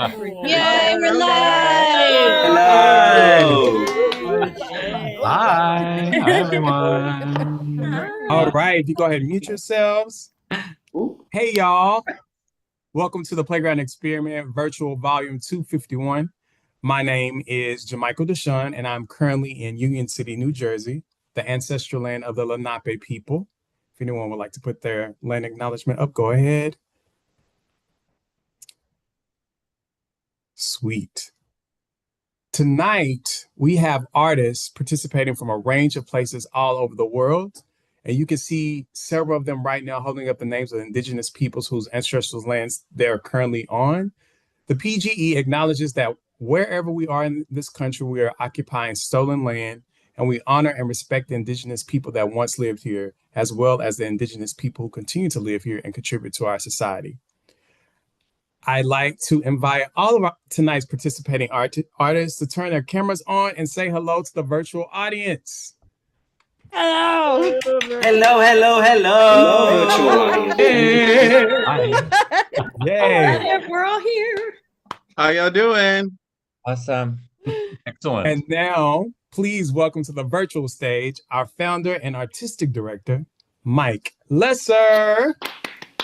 Yay, we're live! Hello. Hi. Hi, everyone. All right, if you go ahead and mute yourselves. Hey, y'all. Welcome to the Playground Experiment Virtual Volume 251. My name is Jamichael Deshawn, and I'm currently in Union City, New Jersey, the ancestral land of the Lenape people. If anyone would like to put their land acknowledgement up, go ahead. Sweet. Tonight, we have artists participating from a range of places all over the world. And you can see several of them right now holding up the names of indigenous peoples whose ancestral lands they're currently on. The PGE acknowledges that wherever we are in this country, we are occupying stolen land, and we honor and respect the indigenous people that once lived here, as well as the indigenous people who continue to live here and contribute to our society. I'd like to invite all of tonight's participating artists to turn their cameras on and say hello to the virtual audience. Hello! Hello, virtual audience. Yay! We're all here. How y'all doing? Awesome. Excellent. And now, please welcome to the virtual stage our founder and artistic director, Mike Lesser.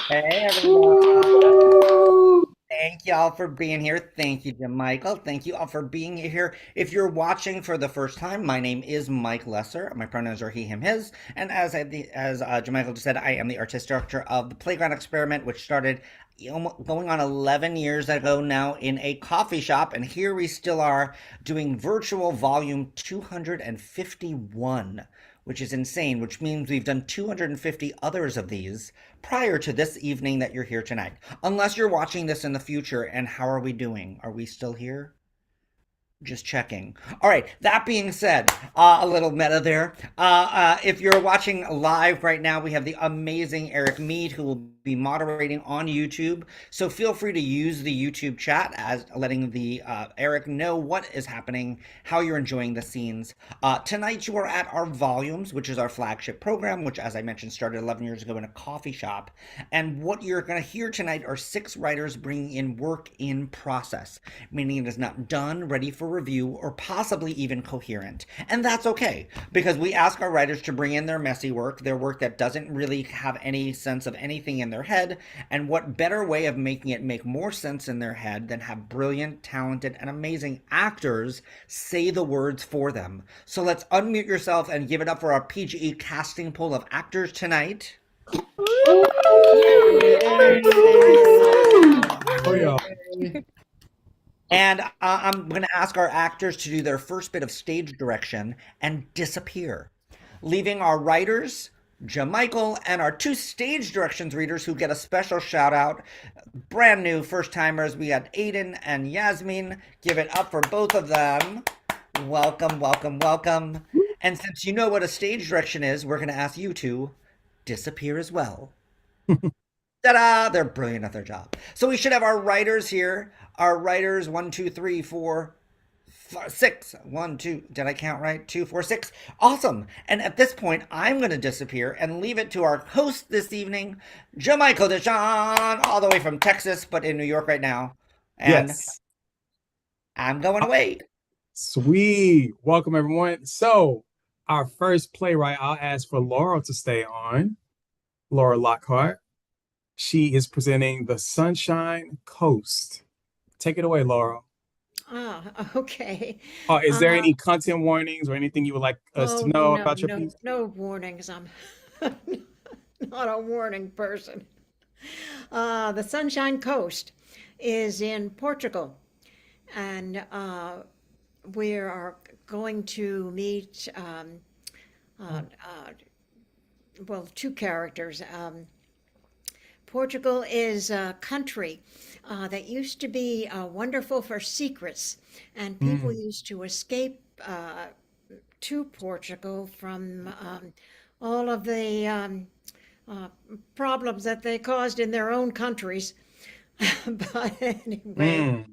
Hey everyone. Thank y'all for being here. Thank you, Jamichael. Thank you all for being here. If you're watching for the first time, my name is Mike Lesser. My pronouns are he, him, his. And as Jamichael just said, I am the artistic director of the Playground Experiment, which started going on 11 years ago now in a coffee shop. And here we still are doing virtual volume 251, which is insane, which means we've done 250 others of these prior to this evening that you're here tonight. Unless you're watching this in the future, and how are we doing? Are we still here? Just checking. All right, that being said, a little meta there. If you're watching live right now, we have the amazing Eric Mead, who will be moderating on YouTube. So feel free to use the YouTube chat as letting the Eric know what is happening, how you're enjoying the scenes. Tonight you are at our Volumes, which is our flagship program, which, as I mentioned, started 11 years ago in a coffee shop. And what you're going to hear tonight are 6 writers bringing in work in process, meaning it is not done, ready for review, or possibly even coherent. And that's okay, because we ask our writers to bring in their messy work, their work that doesn't really have any sense of anything in their head. And what better way of making it make more sense in their head than have brilliant, talented, and amazing actors say the words for them. So let's unmute yourself and give it up for our PGE casting pool of actors tonight. Oh, yeah. And I'm going to ask our actors to do their first bit of stage direction and disappear, leaving our writers, Jamichael, and our 2 stage directions readers who get a special shout out. Brand new first timers. We got Aiden and Yasmin. Give it up for both of them. Welcome, welcome, welcome. And since you know what a stage direction is, we're going to ask you to disappear as well. Ta-da! They're brilliant at their job. So we should have our writers here. Our writers, 1, 2, 3, 4, 5, 6. 1, 2. Did I count right? 2, 4, 6. Awesome. And at this point, I'm going to disappear and leave it to our host this evening, Jamichael Deshawn, all the way from Texas, but in New York right now. And Yes. I'm going away. Sweet. Welcome, everyone. So, our first playwright, I'll ask for Laurel to stay on. Laura Lockhart. She is presenting The Sunshine Coast. Take it away, Laurel. Okay. Is there any content warnings or anything you would like us to know about your piece? No warnings. I'm not a warning person. The Sunshine Coast is in Portugal, and we are going to meet, well, 2 characters. Portugal is a country that used to be wonderful for secrets, and people used to escape to Portugal from all of the problems that they caused in their own countries. But anyway,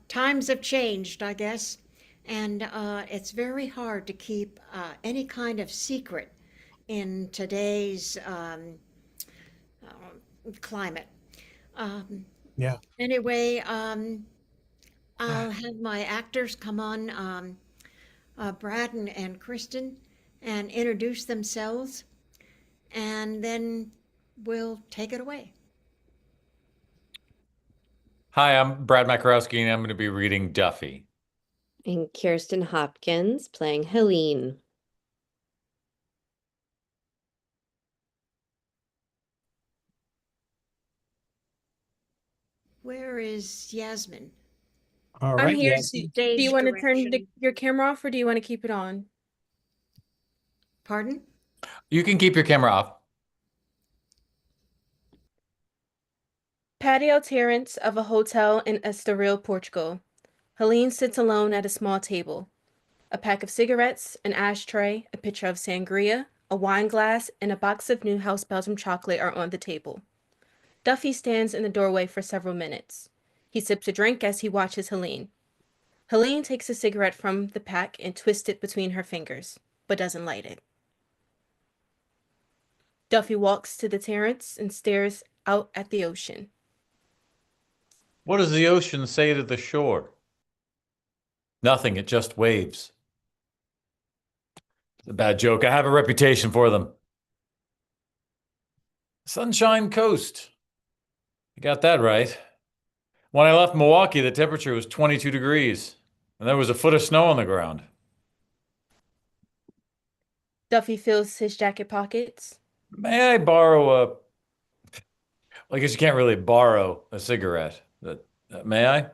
times have changed, I guess, and it's very hard to keep any kind of secret in today's climate. Yeah. Anyway, I'll have my actors come on, Brad and Kristen, and introduce themselves, and then we'll take it away. Hi, I'm Brad Makarowski, and I'm going to be reading Duffy. And Kirsten Hopkins playing Helene. Where is Yasmin? All I'm right, here. yes. Do you Stage want to turn direction. your camera off or do you want to keep it on? Pardon? You can keep your camera off. Patio terrace of a hotel in Estoril, Portugal. Helene sits alone at a small table. A pack of cigarettes, an ashtray, a pitcher of sangria, a wine glass, and a box of Newhouse Belgium chocolate are on the table. Duffy stands in the doorway for several minutes. He sips a drink as he watches Helene. Helene takes a cigarette from the pack and twists it between her fingers, but doesn't light it. Duffy walks to the terrace and stares out at the ocean. What does the ocean say to the shore? Nothing, it just waves. It's a bad joke. I have a reputation for them. Sunshine Coast. You got that right. When I left Milwaukee, the temperature was 22 degrees, and there was a foot of snow on the ground. Duffy fills his jacket pockets. May I borrow a... I guess you can't really borrow a cigarette. May I?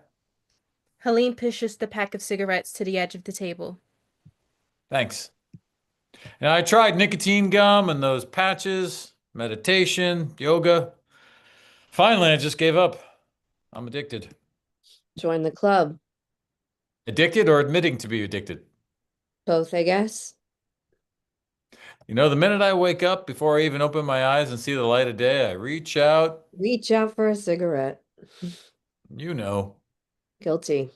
Helene pushes the pack of cigarettes to the edge of the table. Thanks. And I tried nicotine gum and those patches, meditation, yoga. Finally, I just gave up. I'm addicted. Join the club. Addicted or admitting to be addicted? Both, I guess. You know, the minute I wake up, before I even open my eyes and see the light of day, I reach out. Reach out for a cigarette. You know. Guilty.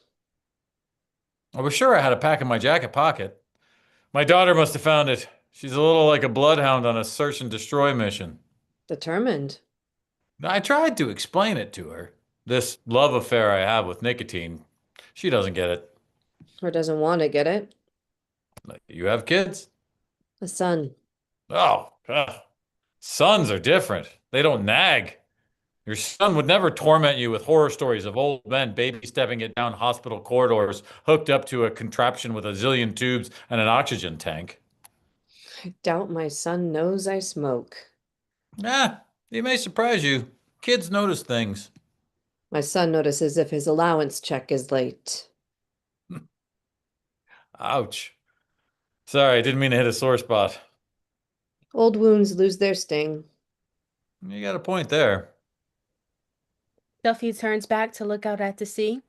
I was sure I had a pack in my jacket pocket. My daughter must have found it. She's a little like a bloodhound on a search and destroy mission. Determined. I tried to explain it to her. This love affair I have with nicotine. She doesn't get it. Or doesn't want to get it. You have kids? A son. Oh, ugh. Sons are different. They don't nag. Your son would never torment you with horror stories of old men baby stepping it down hospital corridors, hooked up to a contraption with a zillion tubes and an oxygen tank. I doubt my son knows I smoke. He may surprise you. Kids notice things. My son notices if his allowance check is late. Ouch. Sorry, I didn't mean to hit a sore spot. Old wounds lose their sting. You got a point there. Duffy turns back to look out at the sea.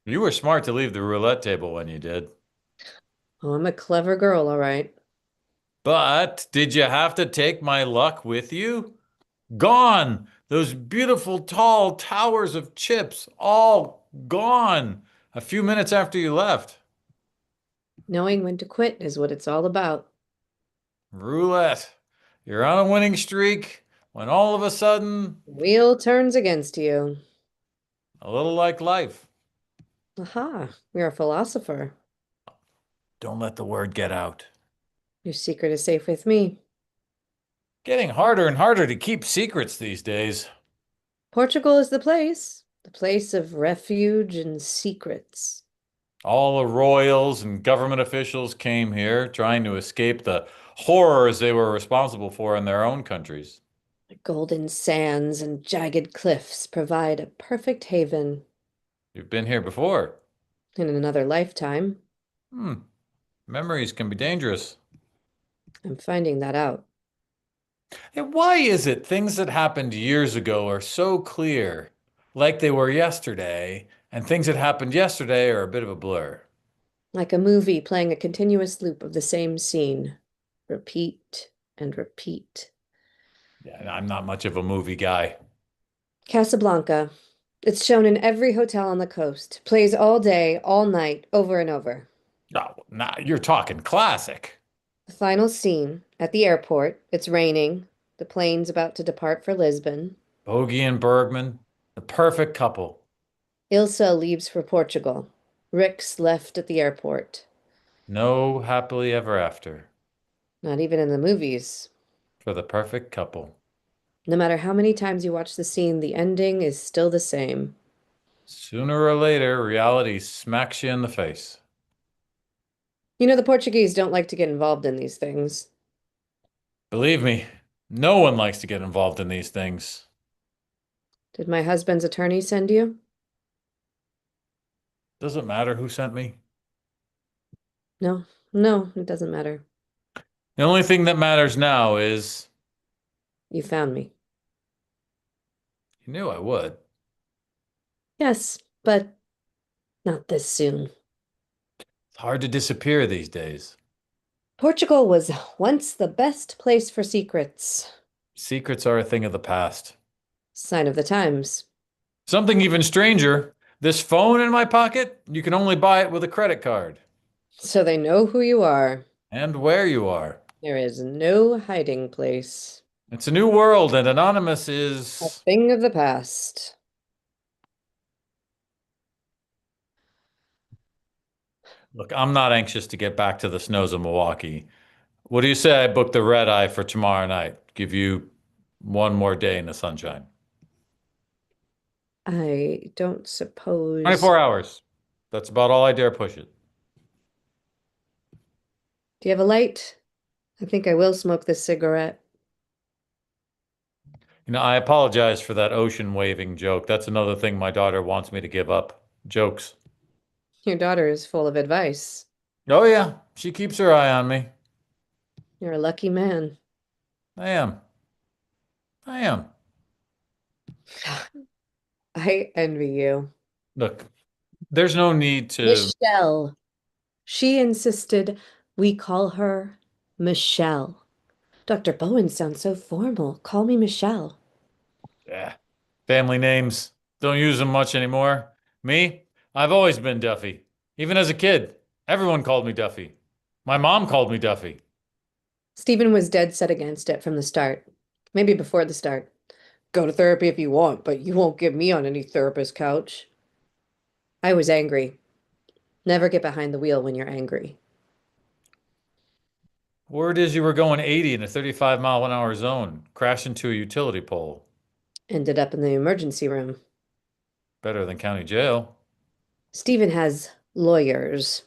You were smart to leave the roulette table when you did. Oh, I'm a clever girl, all right. But did you have to take my luck with you? Gone! Those beautiful tall towers of chips, all gone a few minutes after you left. Knowing when to quit is what it's all about. Roulette. You're on a winning streak when all of a sudden, Wheel turns against you. a little like life. Aha, you're a philosopher. Don't let the word get out. Your secret is safe with me. Getting harder and harder to keep secrets these days. Portugal is the place of refuge and secrets. All the royals and government officials came here trying to escape the horrors they were responsible for in their own countries. The golden sands and jagged cliffs provide a perfect haven. You've been here before. In another lifetime. Memories can be dangerous. I'm finding that out. And why is it things that happened years ago are so clear, like they were yesterday, and things that happened yesterday are a bit of a blur? Like a movie playing a continuous loop of the same scene. Repeat and repeat. Yeah, I'm not much of a movie guy. Casablanca. It's shown in every hotel on the coast. Plays all day, all night, over and over. Oh, nah, you're talking classic. The final scene at the airport. It's raining. The plane's about to depart for Lisbon. Bogey and Bergman, the perfect couple. Ilsa leaves for Portugal. Rick's left at the airport. No happily ever after Not even in the movies. for the perfect couple. No matter how many times you watch the scene, the ending is still the same. Sooner or later, reality smacks you in the face. You know, the Portuguese don't like to get involved in these things. Believe me, no one likes to get involved in these things. Did my husband's attorney send you? Doesn't matter who sent me. No, no, it doesn't matter. The only thing that matters now is You found me. you knew I would. Yes, but not this soon. It's hard to disappear these days. Portugal was once the best place for secrets. Secrets are a thing of the past. Sign of the times. Something even stranger, this phone in my pocket, you can only buy it with a credit card. So they know who you are. And where you are. There is no hiding place. It's a new world, and Anonymous A is... thing of the past. Look, I'm not anxious to get back to the snows of Milwaukee. What do you say I book the red eye for tomorrow night? Give you one more day in the sunshine. I don't suppose. 24 hours. That's about all I dare push it. Do you have a light? I think I will smoke this cigarette. You know, I apologize for that ocean waving joke. That's another thing my daughter wants me to give up. Jokes. Your daughter is full of advice. Oh, yeah. She keeps her eye on me. You're a lucky man. I am. I am. I envy you. Look, there's no need to... Michelle. She insisted we call her Michelle. Dr. Bowen sounds so formal. Call me Michelle. Yeah. Family names. Don't use them much anymore. Me? I've always been Duffy. Even as a kid, everyone called me Duffy. My mom called me Duffy. Stephen was dead set against it from the start. Maybe before the start. Go to therapy if you want, but you won't get me on any therapist couch. I was angry. Never get behind the wheel when you're angry. Word is you were going 80 in a 35-mile-an-hour zone, crashed into a utility pole. Ended up in the emergency room. Better than county jail. Stephen has lawyers.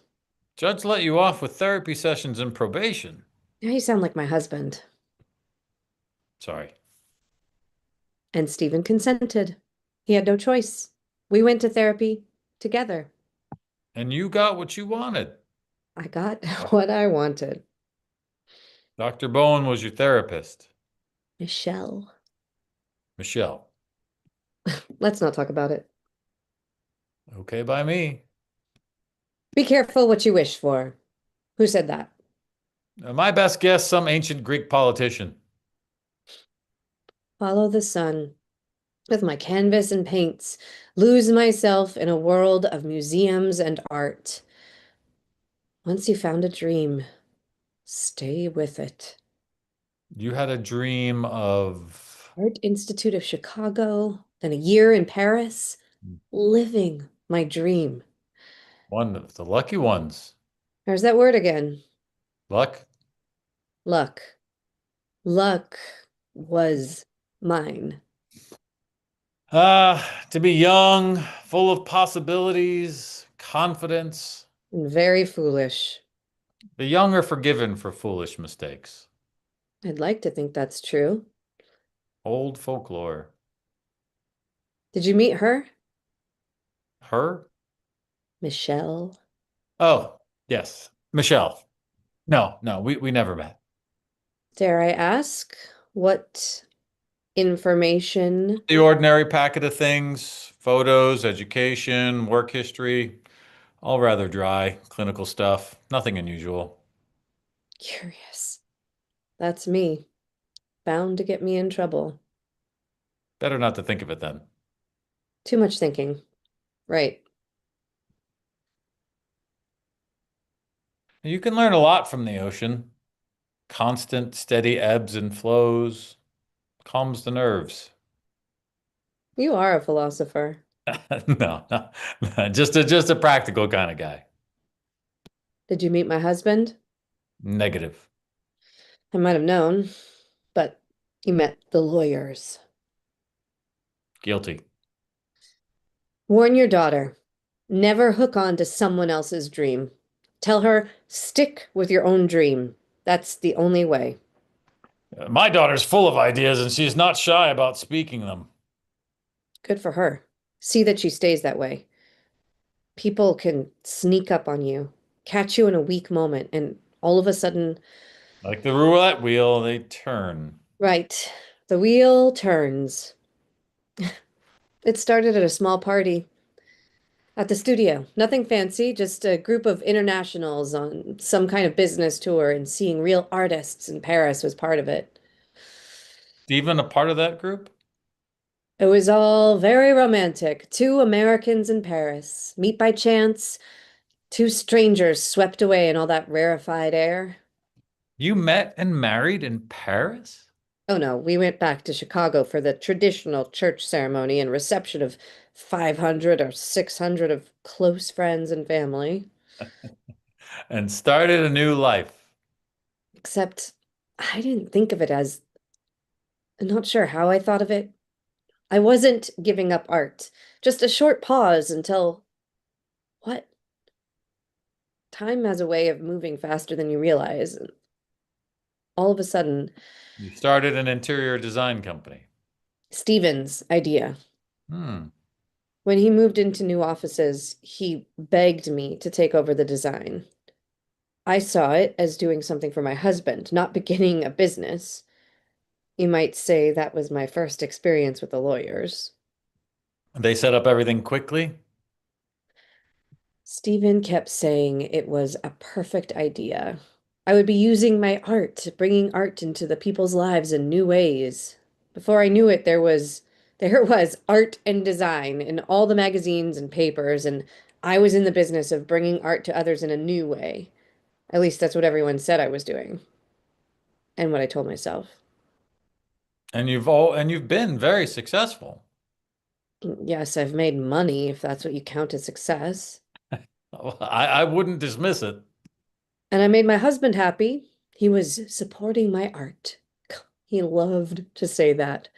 Judge let you off with therapy sessions and probation. Now you sound like my husband. Sorry. And Stephen consented. He had no choice. We went to therapy together. And you got what you wanted. I got what I wanted. Dr. Bowen was your therapist. Michelle. Michelle. Let's not talk about it. Okay by me. Be careful what you wish for. Who said that? My best guess, some ancient Greek politician. Follow the sun. With my canvas and paints, lose myself in a world of museums and art. Once you found a dream, stay with it. You had a dream of... Art Institute of Chicago, then a year in Paris, living my dream. One of the lucky ones. There's that word again. Luck. Luck. Luck was mine. To be young, full of possibilities, confidence. And very foolish. The young are forgiven for foolish mistakes. I'd like to think that's true. Old folklore. Did you meet her? Her? Michelle? Oh, yes. Michelle. No, we never met. Dare I ask what information? The ordinary packet of things, photos, education, work history, all rather dry, clinical stuff, nothing unusual. Curious. That's me. Bound to get me in trouble. Better not to think of it then. Too much thinking. Right. You can learn a lot from the ocean. Constant, steady ebbs and flows calms the nerves. You are a philosopher. No, no, just a practical kind of guy. Did you meet my husband? Negative. I might have known, but you met the lawyers. Guilty. Warn your daughter. Never hook on to someone else's dream. Tell her, stick with your own dream. That's the only way. My daughter's full of ideas and she's not shy about speaking them. Good for her. See that she stays that way. People can sneak up on you, catch you in a weak moment, and all of a sudden, Like the roulette wheel, they turn. right, the wheel turns. It started at a small party at the studio. Nothing fancy, just a group of internationals on some kind of business tour, and seeing real artists in Paris was part of it. Steven a part of that group? It was all very romantic. Two Americans in Paris, meet by chance, two strangers swept away in all that rarefied air. You met and married in Paris? Oh no, we went back to Chicago for the traditional church ceremony and reception of 500 or 600 of close friends and family. And started a new life. Except I didn't think of it as, I'm not sure how I thought of it. I wasn't giving up art, just a short pause until, what? Time has a way of moving faster than you realize. And all of a sudden, You started an interior design company. Steven's idea. Hmm. When he moved into new offices, he begged me to take over the design. I saw it as doing something for my husband, not beginning a business. You might say that was my first experience with the lawyers. They set up everything quickly? Stephen kept saying it was a perfect idea. I would be using my art, bringing art into the people's lives in new ways. Before I knew it, there was art and design in all the magazines and papers, and I was in the business of bringing art to others in a new way. At least that's what everyone said I was doing, and what I told myself. And you've been very successful. Yes, I've made money, if that's what you count as success. I wouldn't dismiss it. And I made my husband happy. He was supporting my art. He loved to say that.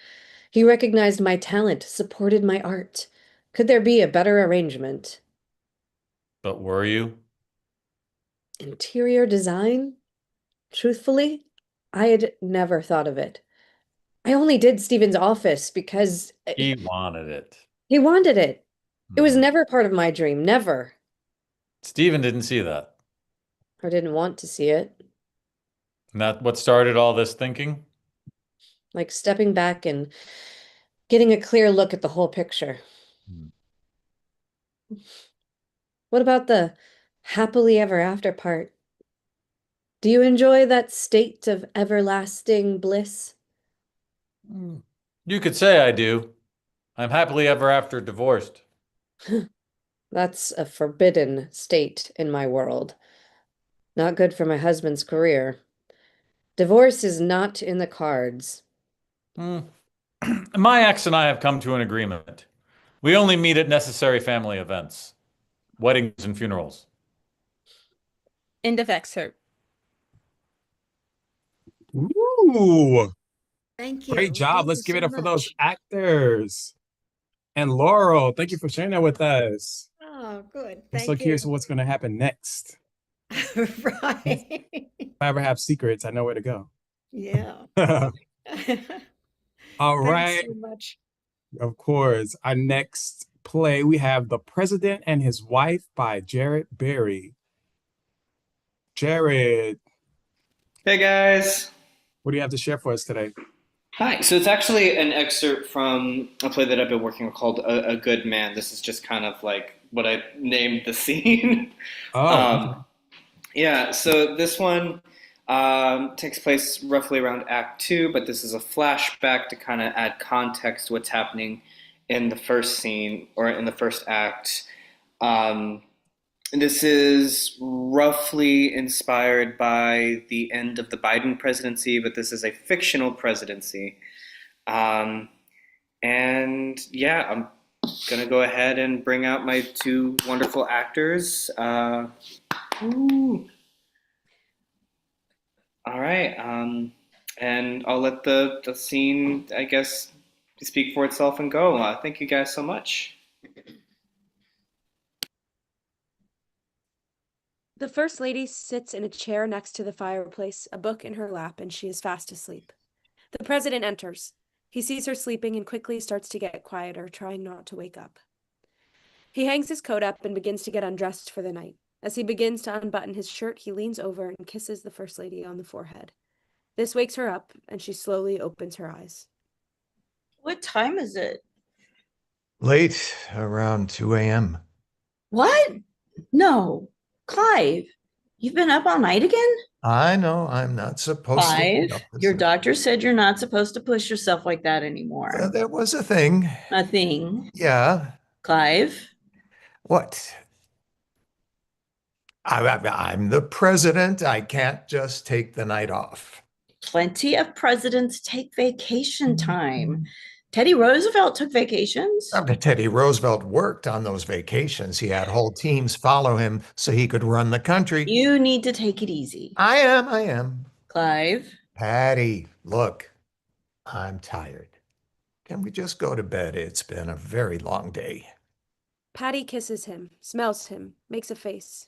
He recognized my talent, supported my art. Could there be a better arrangement? But were you? Interior design? Truthfully, I had never thought of it. I only did Stephen's office because He wanted it. he wanted it. It was Hmm. never part of my dream, never. Steven didn't see that. Or didn't want to see it. And that what started all this thinking? Like stepping back and getting a clear look at the whole picture. Hmm. What about the happily ever after part? Do you enjoy that state of everlasting bliss? You could say I do. I'm happily ever after divorced. That's a forbidden state in my world. Not good for my husband's career. Divorce is not in the cards. Hmm. My ex and I have come to an agreement. We only meet at necessary family events, weddings and funerals. End of excerpt. Ooh, Thank you. great job. Thank Let's you give it so up for those much. actors. And Laurel, thank you for sharing that with us. Oh, good. I'm so Thank curious you. what's going to happen next. Right. If I ever have secrets, I know where to go. Yeah. All Thanks right. so much. Of course. Our next play, we have The President and His Wife by Jared Berry. Jared, Hey guys. what do you have to share for us today? Hi. So it's actually an excerpt from a play that I've been working on called A Good Man. This is just kind of like what I named the scene. Oh, Um, yeah, so this one takes place roughly around Act Two, but this is a flashback to kind of add context to what's happening in the first scene or in the first act. Um, This is roughly inspired by the end of the Biden presidency, but this is a fictional presidency. Um, and yeah, I'm gonna go ahead and bring out my two wonderful actors. Ooh. All right, and I'll let the scene, I guess, speak for itself and go. Thank you guys so much. The First Lady sits in a chair next to the fireplace, a book in her lap, and she is fast asleep. The President enters. He sees her sleeping and quickly starts to get quieter, trying not to wake up. He hangs his coat up and begins to get undressed for the night. As he begins to unbutton his shirt, he leans over and kisses the First Lady on the forehead. This wakes her up, and she slowly opens her eyes. What time is it? Late, around 2 a.m. What? No. Clive, you've been up all night again? I know I'm not supposed to. Clive, your doctor said you're not supposed to push yourself like that anymore. There was a thing. A thing? Yeah. Clive? What? I'm the president. I can't just take the night off. Plenty of presidents take vacation time. Teddy Roosevelt took vacations. Teddy Roosevelt worked on those vacations. He had whole teams follow him so he could run the country. You need to take it easy. I am. Clive? Patty, look, I'm tired. Can we just go to bed? It's been a very long day. Patty kisses him, smells him, makes a face.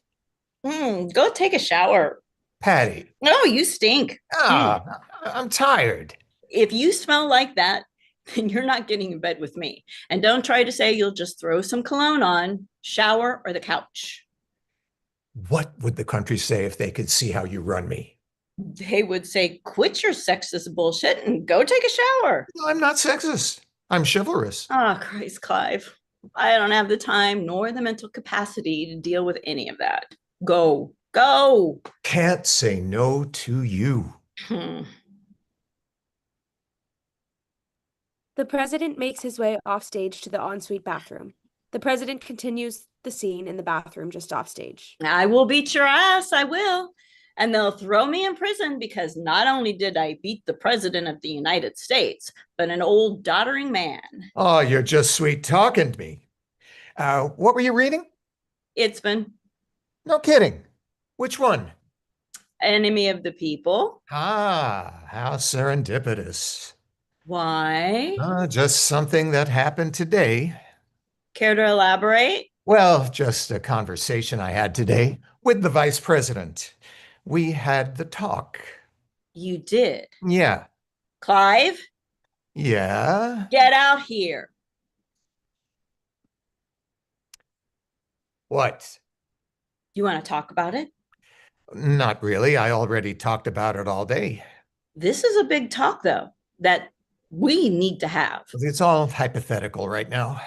Go take a shower. Patty. No, you stink. I'm tired. If you smell like that, then you're not getting in bed with me. And don't try to say you'll just throw some cologne on, shower, or the couch. What would the country say if they could see how you run me? They would say, quit your sexist bullshit and go take a shower. No, I'm not sexist. I'm chivalrous. Oh, Christ, Clive. I don't have the time nor the mental capacity to deal with any of that. Go. Can't say no to you. The president makes his way off stage to the ensuite bathroom. The president continues the scene in the bathroom just off stage. I will beat your ass, I will. And they'll throw me in prison because not only did I beat the president of the United States, but an old doddering man. Oh, you're just sweet talking to me. What were you reading? Ibsen. No kidding. Which one? Enemy of the People. Ah, how serendipitous. Why? Just something that happened today. Care to elaborate? Well, just a conversation I had today with the vice president. We had the talk. You did? Yeah. Clive? Yeah? Get out here. What? You want to talk about it? Not really. I already talked about it all day. This is a big talk, though, that we need to have. It's all hypothetical right now.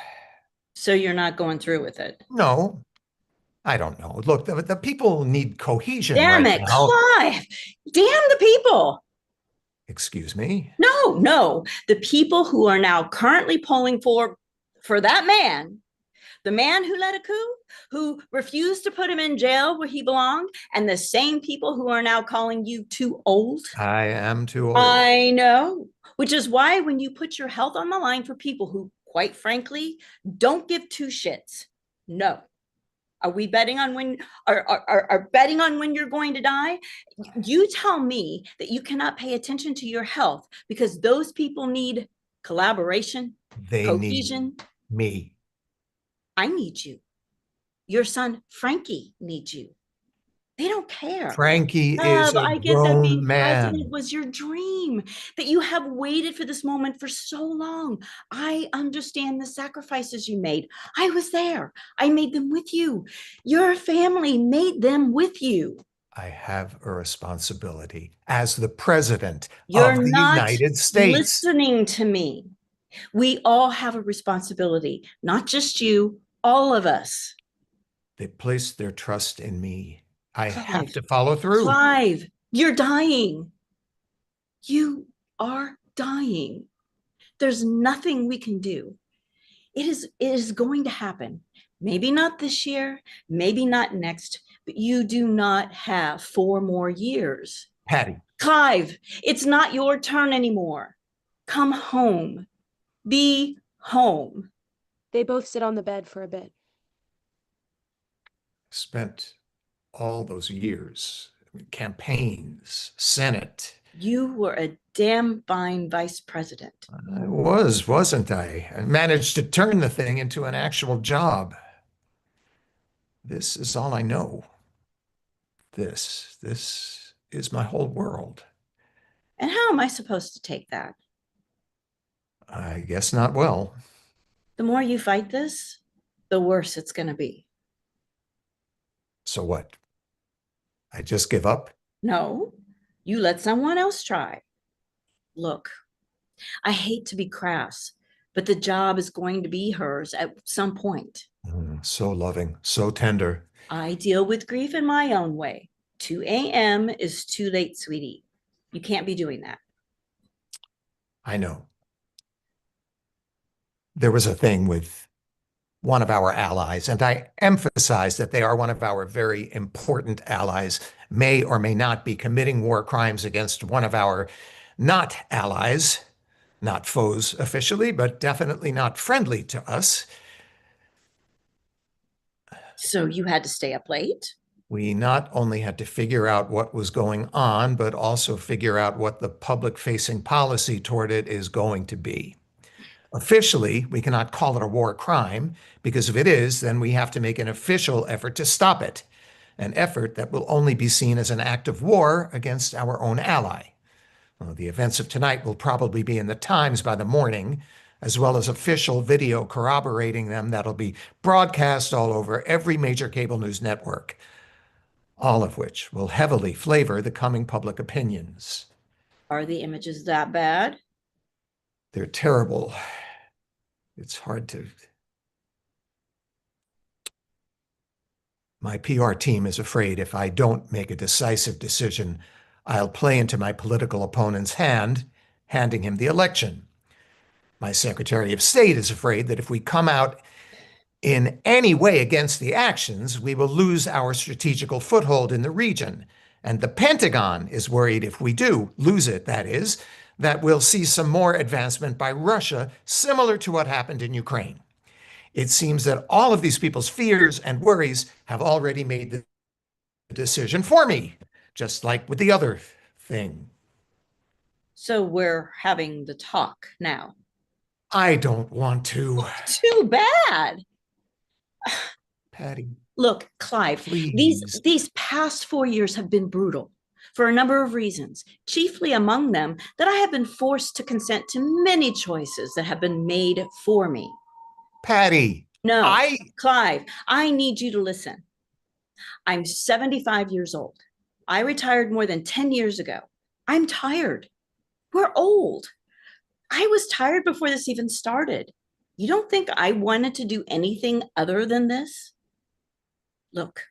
So you're not going through with it? No. I don't know. Look, the people need cohesion. Damn it, Clive! Damn the people! Excuse me? No. The people who are now currently polling for that man, the man who led a coup, who refused to put him in jail where he belonged, and the same people who are now calling you too old. I am too old. I know, which is why when you put your health on the line for people who, quite frankly, don't give two shits. No. Are we betting on when are betting on when you're going to die? You tell me that you cannot pay attention to your health because those people need collaboration, cohesion. Need me. I need you. Your son Frankie needs you. They don't care. Frankie is a grown man. President was your dream, that you have waited for this moment for so long. I understand the sacrifices you made. I was there. I made them with you. Your family made them with you. I have a responsibility as the president You're of the not United States. Listening to me. We all have a responsibility, not just you, all of us. They placed their trust in me. I Clive, have to follow through. Clive, you're dying. You are dying. There's nothing we can do. It is going to happen. Maybe not this year, maybe not next, but you do not have 4 more years. Patty. Clive, it's not your turn anymore. Come home. Be home. They both sit on the bed for a bit. Spent all those years, campaigns, Senate. You were a damn fine vice president. I was, wasn't I? I managed to turn the thing into an actual job. This is all I know. This is my whole world. And how am I supposed to take that? I guess not well. The more you fight this, the worse it's going to be. So what? I just give up? No, you let someone else try. Look, I hate to be crass, but the job is going to be hers at some point. So loving, so tender. I deal with grief in my own way. 2 a.m. is too late, sweetie. You can't be doing that. I know. There was a thing with one of our allies, and I emphasize that they are one of our very important allies, may or may not be committing war crimes against one of our not allies, not foes officially, but definitely not friendly to us. So you had to stay up late? We not only had to figure out what was going on, but also figure out what the public-facing policy toward it is going to be. Officially, we cannot call it a war crime, because if it is, then we have to make an official effort to stop it, an effort that will only be seen as an act of war against our own ally. Well, the events of tonight will probably be in the Times by the morning, as well as official video corroborating them that'll be broadcast all over every major cable news network, all of which will heavily flavor the coming public opinions. Are the images that bad? They're terrible. It's hard to... My PR team is afraid if I don't make a decisive decision, I'll play into my political opponent's hand, handing him the election. My Secretary of State is afraid that if we come out in any way against the actions, we will lose our strategical foothold in the region. And the Pentagon is worried if we do lose it, that is, that we'll see some more advancement by Russia, similar to what happened in Ukraine. It seems that all of these people's fears and worries have already made the decision for me, just like with the other thing. So we're having the talk now. I don't want to. Too bad. Patty, Look, Clive, please. these past 4 years have been brutal for a number of reasons, chiefly among them that I have been forced to consent to many choices that have been made for me. Patty, No, Clive, I need you to listen. I'm 75 years old. I retired more than 10 years ago. I'm tired. We're old. I was tired before this even started. You don't think I wanted to do anything other than this? Look,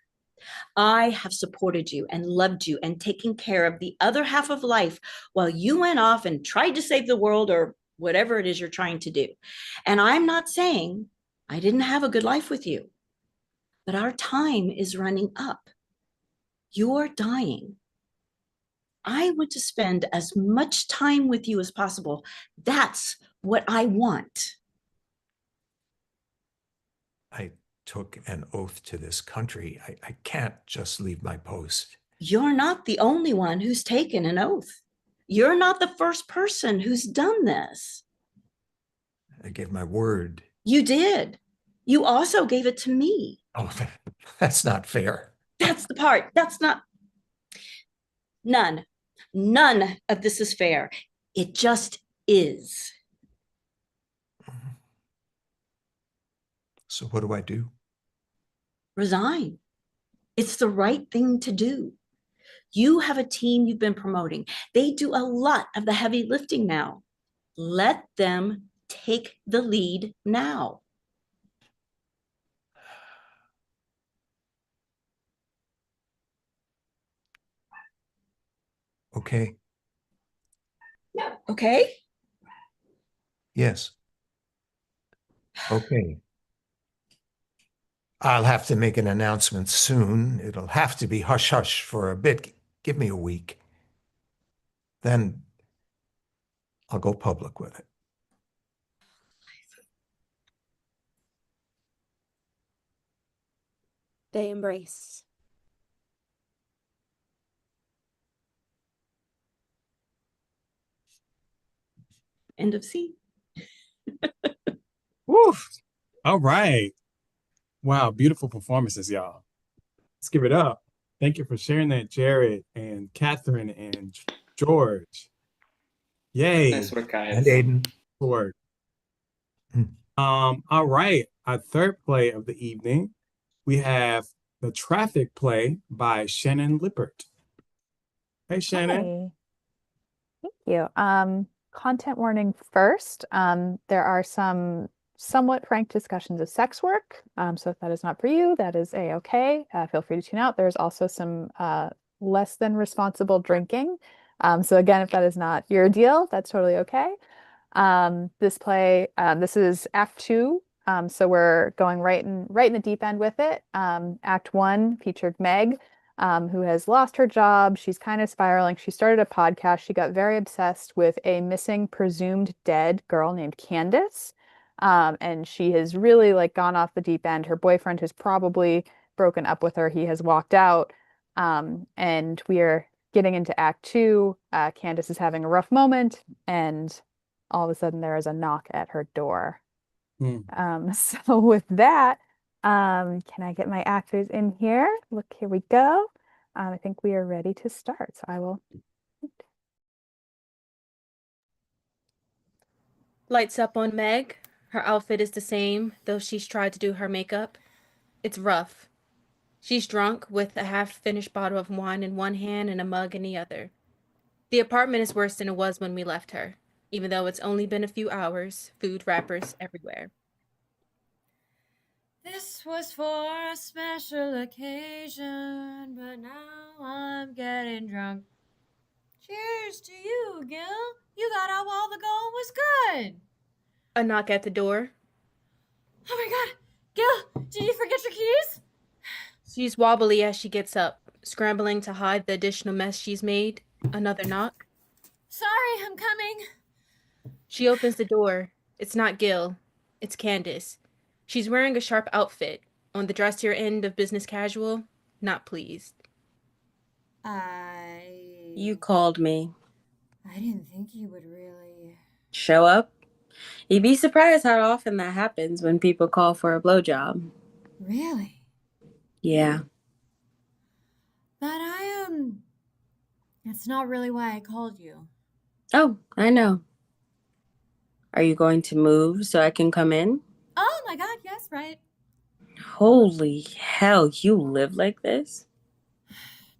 I have supported you and loved you and taken care of the other half of life while you went off and tried to save the world or whatever it is you're trying to do. And I'm not saying I didn't have a good life with you, but our time is running up. You're dying. I want to spend as much time with you as possible. That's what I want. I took an oath to this country. I can't just leave my post. You're not the only one who's taken an oath. You're not the first person who's done this. I gave my word. You did. You also gave it to me. Oh, that's not fair. That's the part. That's not. None of this is fair. It just is. So what do I do? Resign. It's the right thing to do. You have a team you've been promoting. They do a lot of the heavy lifting now. Let them take the lead now. Okay. Okay? Yes. Okay. I'll have to make an announcement soon. It'll have to be hush-hush for a bit. Give me a week. Then I'll go public with it. They embrace. End of scene. Woo! All right. Wow, beautiful performances, y'all. Let's give it up. Thank you for sharing that, Jared and Catherine and George. Yay. Nice work, guys. And Aiden. Work. Hmm. All right. Our third play of the evening, we have The Traffic Play by Shannon Lippert. Hey, Shannon. Hi. Thank you. Content warning first. There are some somewhat frank discussions of sex work. So if that is not for you, that is a-okay. Feel free to tune out. There's also some less than responsible drinking. So again, if that is not your deal, that's totally okay. This play, this is Act 2. So we're going right in the deep end with it. Act 1 featured Meg, who has lost her job. She's kind of spiraling. She started a podcast. She got very obsessed with a missing, presumed dead girl named Candace. And she has really like gone off the deep end. Her boyfriend has probably broken up with her. He has walked out. And we are getting into Act 2. Candace is having a rough moment, and all of a sudden there is a knock at her door. So with that, can I get my actors in here? Look, here we go. I think we are ready to start. So I will. Lights up on Meg. Her outfit is the same, though she's tried to do her makeup. It's rough. She's drunk with a half-finished bottle of wine in one hand and a mug in the other. The apartment is worse than it was when we left her, even though it's only been a few hours, food wrappers everywhere. This was for a special occasion, but now I'm getting drunk. Cheers to you, Gil. You got out while the going was good. A knock at the door. Oh my god! Gil, did you forget your keys? She's wobbly as she gets up, scrambling to hide the additional mess she's made. Another knock. Sorry, I'm coming. She opens the door. It's not Gil. It's Candace. She's wearing a sharp outfit. On the dressier end of business casual, not pleased. You called me. I didn't think you would really. Show up? You'd be surprised how often that happens when people call for a blowjob. Really? Yeah. But that's not really why I called you. Oh, I know. Are you going to move so I can come in? Oh my god, yes, right. Holy hell, you live like this?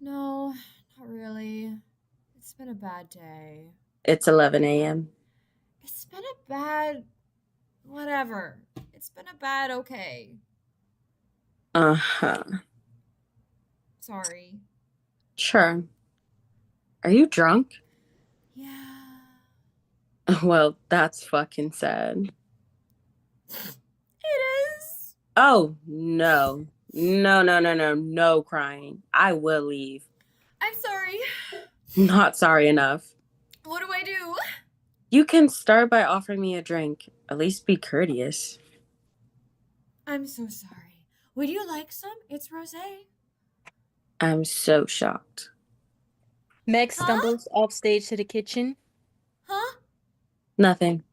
No, not really. It's been a bad day. It's 11 a.m. It's been a bad... whatever. It's been a bad okay. Uh-huh. Sorry. Sure. Are you drunk? Yeah. Well, that's fucking sad. It is. Oh, no. No crying. I will leave. I'm sorry. Not sorry enough. What do I do? You can start by offering me a drink. At least be courteous. I'm so sorry. Would you like some? It's rosé. I'm so shocked. Meg stumbles off stage to the kitchen. Huh? Nothing.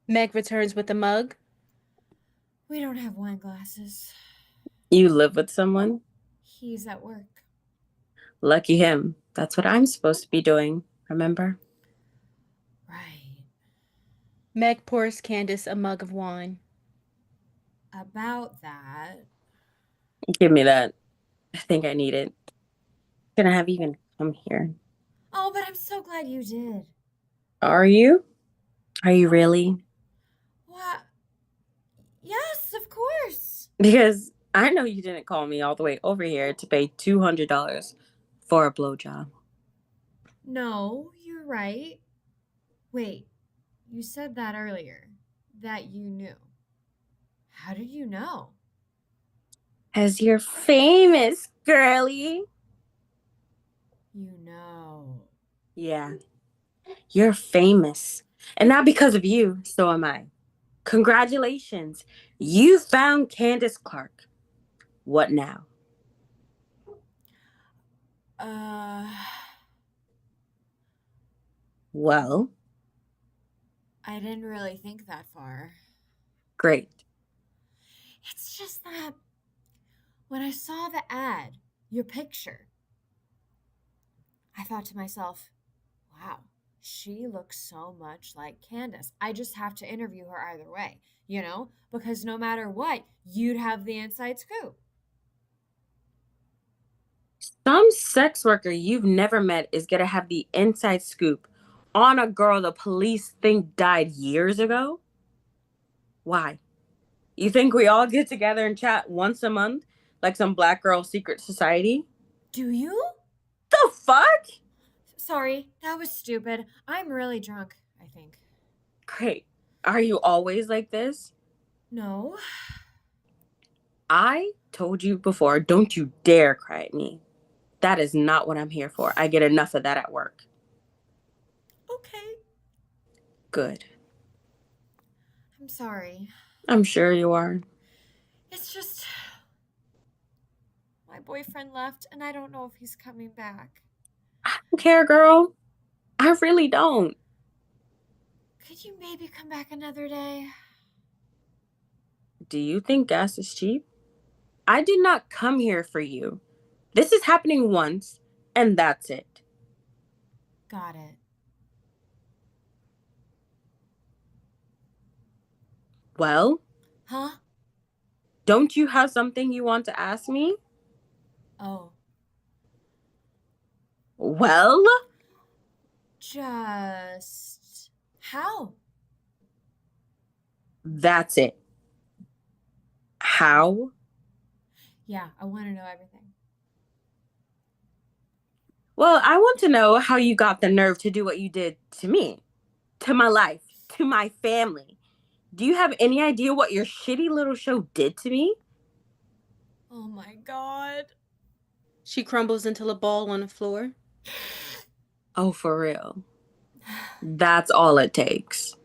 Meg returns with a mug. We don't have wine glasses. You live with someone? He's at work. Lucky him. That's what I'm supposed to be doing, remember? Right. Meg pours Candace a mug of wine. About that. Give me that. I think I need it. Can I have you even come here? Oh, but I'm so glad you did. Are you? Are you really? What? Yes, of course. Because I know you didn't call me all the way over here to pay $200 for a blowjob. No, you're right. Wait, you said that earlier. That you knew. How did you know? As you're famous, girly. You know. Yeah. You're famous. And not because of you, so am I. Congratulations. You found Candace Clark. What now? Uh, Well, I didn't really think that far. great. It's just that when I saw the ad, your picture, I thought to myself, wow, she looks so much like Candace. I just have to interview her either way, because no matter what, you'd have the inside scoop. Some sex worker you've never met is gonna have the inside scoop on a girl the police think died years ago? Why? You think we all get together and chat once a month like some black girl secret society? Do you? The fuck? Sorry, that was stupid. I'm really drunk, I think. Great. Are you always like this? No. I told you before, don't you dare cry at me. That is not what I'm here for. I get enough of that at work. Okay. Good. I'm sorry. I'm sure you are. It's just my boyfriend left and I don't know if he's coming back. I don't care, girl. I really don't. Could you maybe come back another day? Do you think gas is cheap? I did not come here for you. This is happening once, and that's it. Got it. Well, Huh? don't you have something you want to ask me? Oh. Well, Just how? that's it. How? Yeah, I want to know everything. Well, I want to know how you got the nerve to do what you did to me, to my life, to my family. Do you have any idea what your shitty little show did to me? Oh my god. She crumbles into a ball on the floor. Oh, for real. That's all it takes.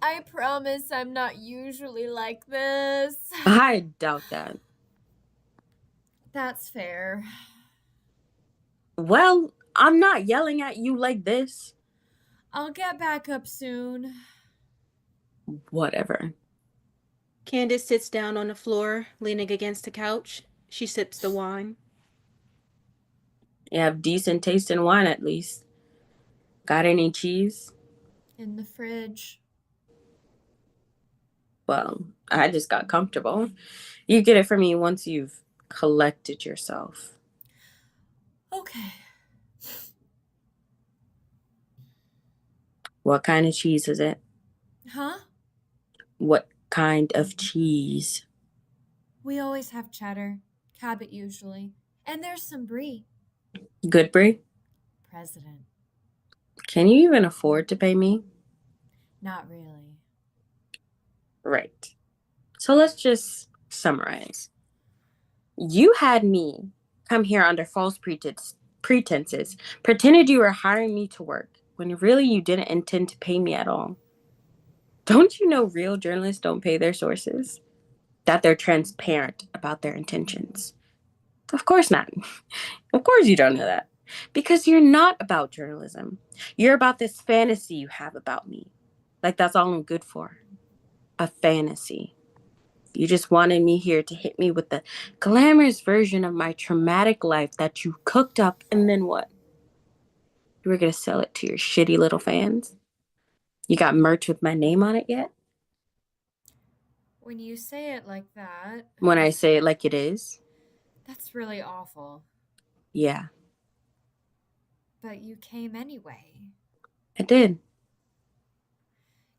I promise I'm not usually like this. I doubt that. That's fair. Well, I'm not yelling at you like this. I'll get back up soon. Whatever. Candace sits down on the floor, leaning against the couch. She sips the wine. You have decent taste in wine, at least. Got any cheese? In the fridge. Well, I just got comfortable. You get it from me once you've collected yourself. Okay. What kind of cheese is it? Huh? What kind of cheese? We always have cheddar. Cabot usually. And there's some brie. Good brie? President. Can you even afford to pay me? Not really. Right. So let's just summarize. You had me come here under false pretenses, pretended you were hiring me to work, when really you didn't intend to pay me at all. Don't you know real journalists don't pay their sources? That they're transparent about their intentions? Of course not. Of course you don't know that. Because you're not about journalism. You're about this fantasy you have about me. Like that's all I'm good for. A fantasy. You just wanted me here to hit me with the glamorous version of my traumatic life that you cooked up, and then what? You were going to sell it to your shitty little fans? You got merch with my name on it yet? When you say it like that, When I say it like it is? that's really awful. Yeah, But you came anyway. I did.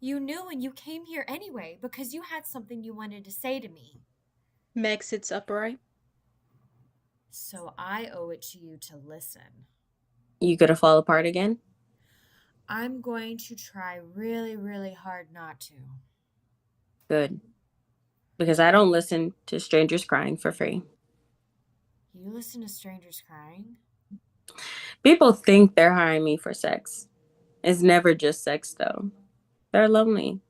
You knew and you came here anyway because you had something you wanted to say to me. Meg sits upright. So I owe it to you to listen. You gonna fall apart again? I'm going to try really, really hard not to. Good. Because I don't listen to strangers crying for free. You listen to strangers crying? People think they're hiring me for sex. It's never just sex, though. They're lonely.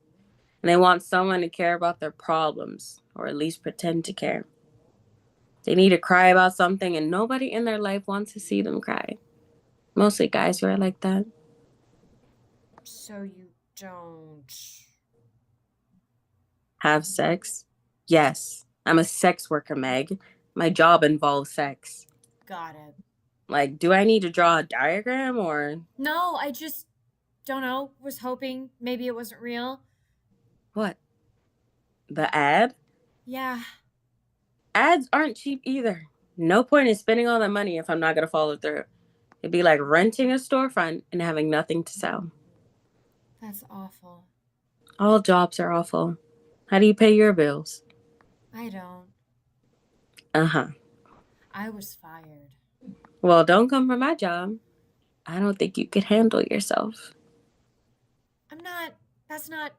And they want someone to care about their problems, or at least pretend to care. They need to cry about something, and nobody in their life wants to see them cry. Mostly guys who are like that. So you don't. Have sex? Yes. I'm a sex worker, Meg. My job involves sex. Got it. Like, do I need to draw a diagram or No, I just don't know. Was hoping maybe it wasn't real. what? The ad? Yeah. Ads aren't cheap either. No point in spending all that money if I'm not going to follow through. It'd be like renting a storefront and having nothing to sell. That's awful. All jobs are awful. How do you pay your bills? I don't. Uh-huh. I was fired. Well, don't come for my job. I don't think you could handle yourself. I'm not. That's not.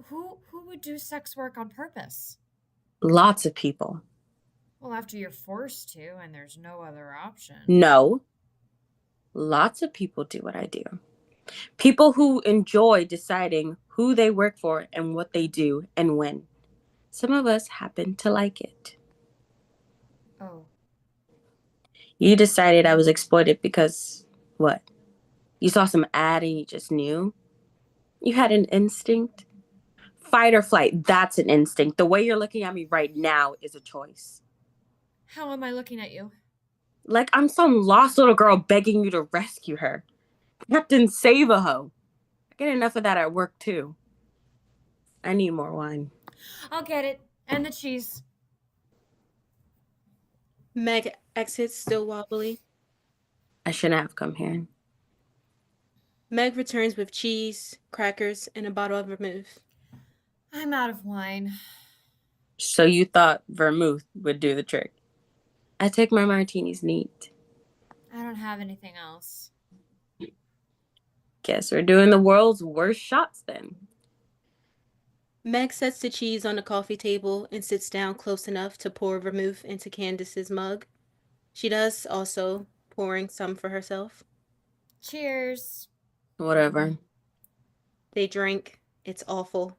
Who would do sex work on purpose? Lots of people. Well, after you're forced to and there's no other option. No. Lots of people do what I do. People who enjoy deciding who they work for and what they do and when. Some of us happen to like it. Oh. You decided I was exploited because, what? You saw some ad and you just knew? You had an instinct? Fight or flight, that's an instinct. The way you're looking at me right now is a choice. How am I looking at you? Like I'm some lost little girl begging you to rescue her. Captain Save-A-Ho. I get enough of that at work too. I need more wine. I'll get it. And the cheese. Meg exits, still wobbly. I shouldn't have come here. Meg returns with cheese, crackers, and a bottle of vermouth. I'm out of wine. So you thought vermouth would do the trick. I take my martinis neat. I don't have anything else. Guess we're doing the world's worst shots then. Meg sets the cheese on the coffee table and sits down close enough to pour vermouth into Candace's mug. She does, also pouring some for herself. Cheers. Whatever. They drink. It's awful.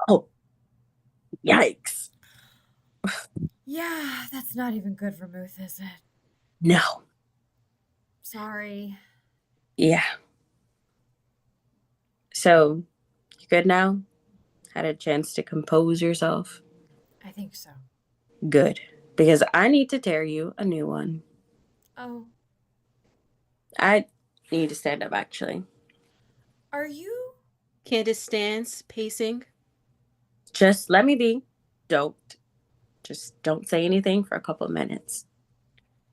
Oh, yikes. Yeah, that's not even good vermouth, is it? No. Sorry. Yeah. So, you good now? Had a chance to compose yourself? I think so. Good. Because I need to tear you a new one. Oh. I need to stand up, actually. Are you? Candace stands, pacing. Just let me be. Just don't say anything for a couple of minutes.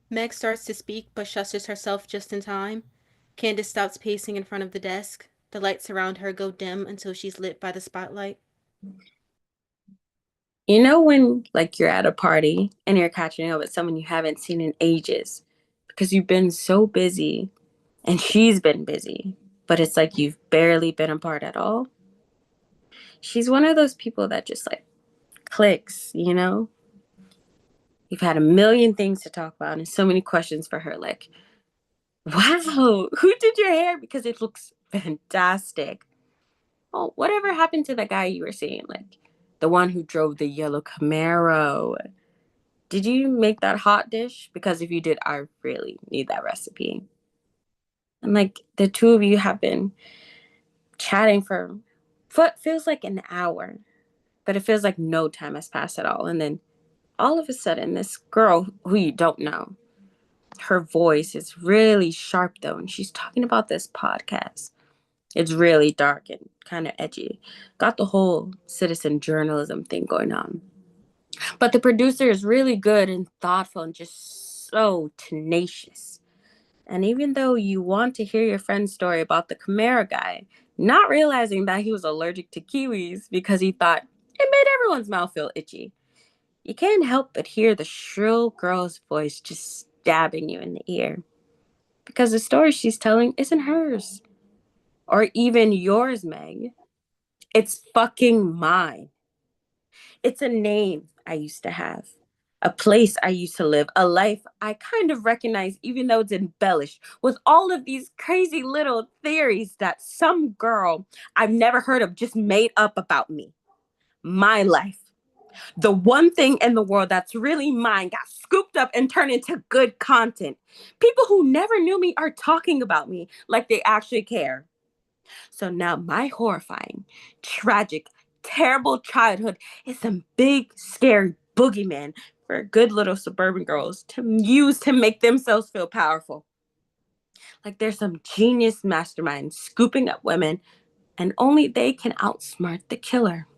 Meg starts to speak, but shuts herself just in time. Candace stops pacing in front of the desk. The lights around her go dim until she's lit by the spotlight. You know when, like, you're at a party and you're catching up with someone you haven't seen in ages because you've been so busy and she's been busy, but it's like you've barely been apart at all? She's one of those people that just, like, clicks, you know? You've had a million things to talk about and so many questions for her, like, wow, who did your hair? Because it looks fantastic. Oh, whatever happened to the guy you were seeing? Like, the one who drove the yellow Camaro. Did you make that hot dish? Because if you did, I really need that recipe. And like the two of you have been chatting for what feels like an hour, but it feels like no time has passed at all. And then all of a sudden, this girl who you don't know, her voice is really sharp though, and she's talking about this podcast. It's really dark and kind of edgy. Got the whole citizen journalism thing going on. But the producer is really good and thoughtful and just so tenacious. And even though you want to hear your friend's story about the Camaro guy, not realizing that he was allergic to kiwis because he thought it made everyone's mouth feel itchy, you can't help but hear the shrill girl's voice just stabbing you in the ear. Because the story she's telling isn't hers. Or even yours, Meg. It's fucking mine. It's a name I used to have. A place I used to live. A life I kind of recognize even though it's embellished with all of these crazy little theories that some girl I've never heard of just made up about me. My life. The one thing in the world that's really mine got scooped up and turned into good content. People who never knew me are talking about me like they actually care. So now my horrifying, tragic, terrible childhood is some big, scary boogeyman for good little suburban girls to use to make themselves feel powerful. Like there's some genius mastermind scooping up women, and only they can outsmart the killer.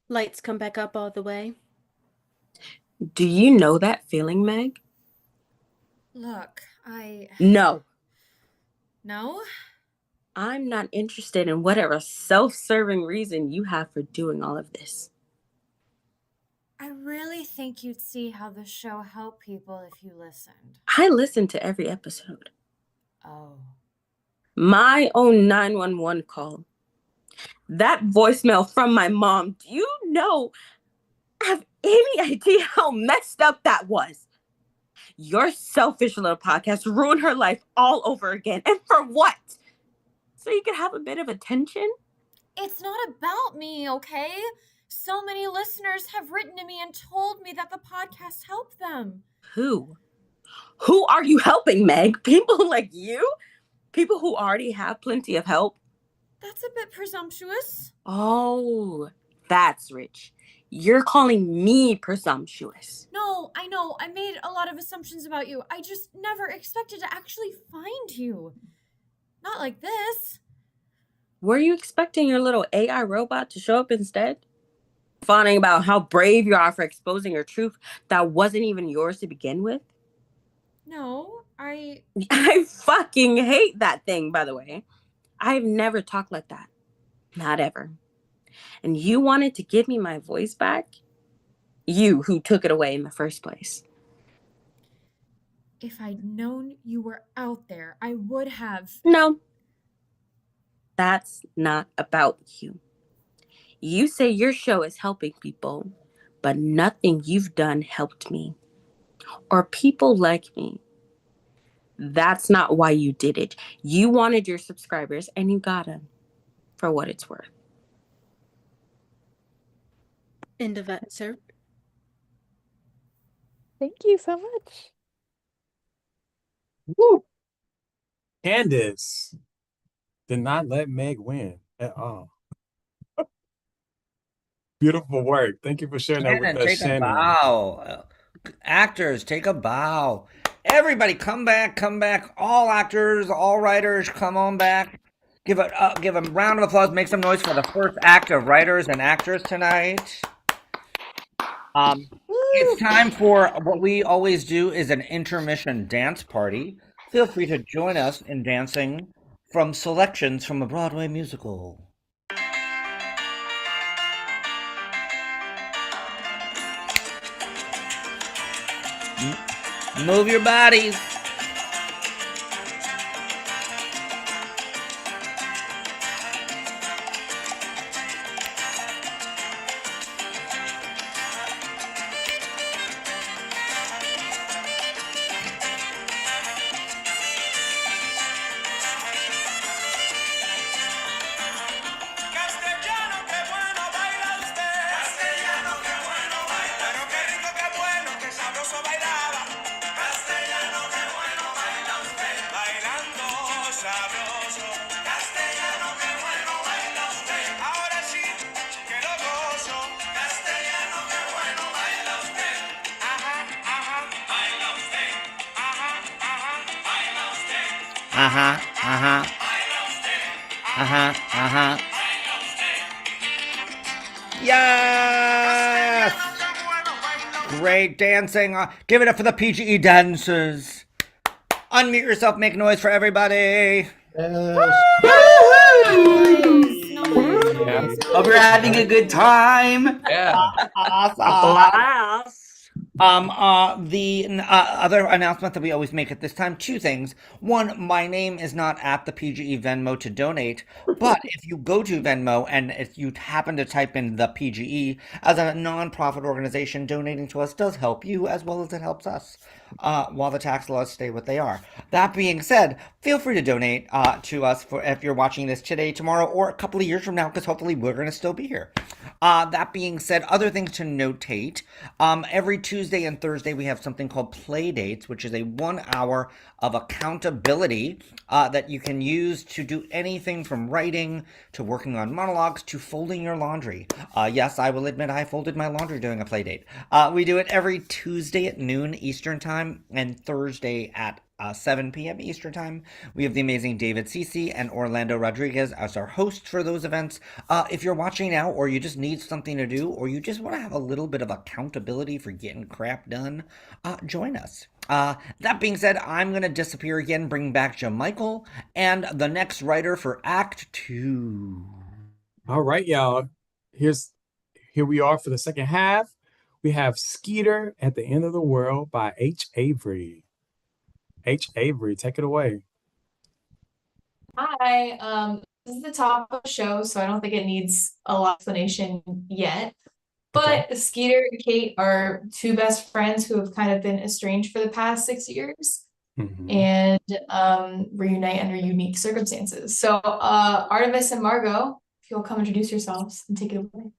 Lights come back up all the way. Do you know that feeling, Meg? Look, No. No? I'm not interested in whatever self-serving reason you have for doing all of this. I really think you'd see how the show helped people if you listened. I listen to every episode. Oh. My own 911 call. That voicemail from my mom. Do you have any idea how messed up that was? Your selfish little podcast ruined her life all over again. And for what? So you could have a bit of attention? It's not about me, okay? So many listeners have written to me and told me that the podcast helped them. Who? Who are you helping, Meg? People like you? People who already have plenty of help? That's a bit presumptuous. Oh, that's rich. You're calling me presumptuous. No, I know. I made a lot of assumptions about you. I just never expected to actually find you. Not like this. Were you expecting your little AI robot to show up instead? Fawning about how brave you are for exposing your truth that wasn't even yours to begin with? No, I fucking hate that thing, by the way. I've never talked like that. Not ever. And you wanted to give me my voice back? You who took it away in the first place. If I'd known you were out there, I would have. No. That's not about you. You say your show is helping people, but nothing you've done helped me. Or people like me. That's not why you did it. You wanted your subscribers and you got them. For what it's worth. End of excerpt. Thank you so much. Woo. Candace did not let Meg win at all. Beautiful work. Thank you for sharing that with Shannon, us, take a Shannon. bow. Actors, take a bow. Everybody, come back, come back. All actors, all writers, come on back. Give a round of applause. Make some noise for the first act of writers and actors tonight. It's time for what we always do is an intermission dance party. Feel free to join us in dancing from selections from a Broadway musical. Move your bodies. Yes! Great dancing. Give it up for the PGE dancers. Unmute yourself, make noise for everybody. Hope you're having a good time. Yeah. Awesome. The other announcement that we always make at this time, two things. One, my name is not at the PGE Venmo to donate, but if you go to Venmo and if you happen to type in the PGE, as a nonprofit organization, donating to us does help you as well as it helps us, while the tax laws stay what they are. That being said, feel free to donate to us for if you're watching this today, tomorrow, or a couple of years from now, because hopefully we're going to still be here. That being said, other things to notate. Every Tuesday and Thursday, we have something called Play Dates, which is a 1 hour of accountability that you can use to do anything from writing to working on monologues to folding your laundry. Yes, I will admit I folded my laundry during a play date. We do it every Tuesday at noon Eastern Time and Thursday at 7 p.m. Eastern Time. We have the amazing David Cece and Orlando Rodriguez as our hosts for those events. If you're watching now, or you just need something to do, or you just want to have a little bit of accountability for getting crap done, join us. That being said, I'm going to disappear again, bring back Jamichael and the next writer for Act 2. All right, y'all. Here we are for the second half. We have Skeeter at the End of the World by H. Avery. H. Avery, take it away. Hi, this is the top of the show, so I don't think it needs a lot of explanation yet. But Skeeter and Kate are two best friends who have kind of been estranged for the past 6 years and reunite under unique circumstances. So, Artemis and Margot, if you'll come introduce yourselves and take it away.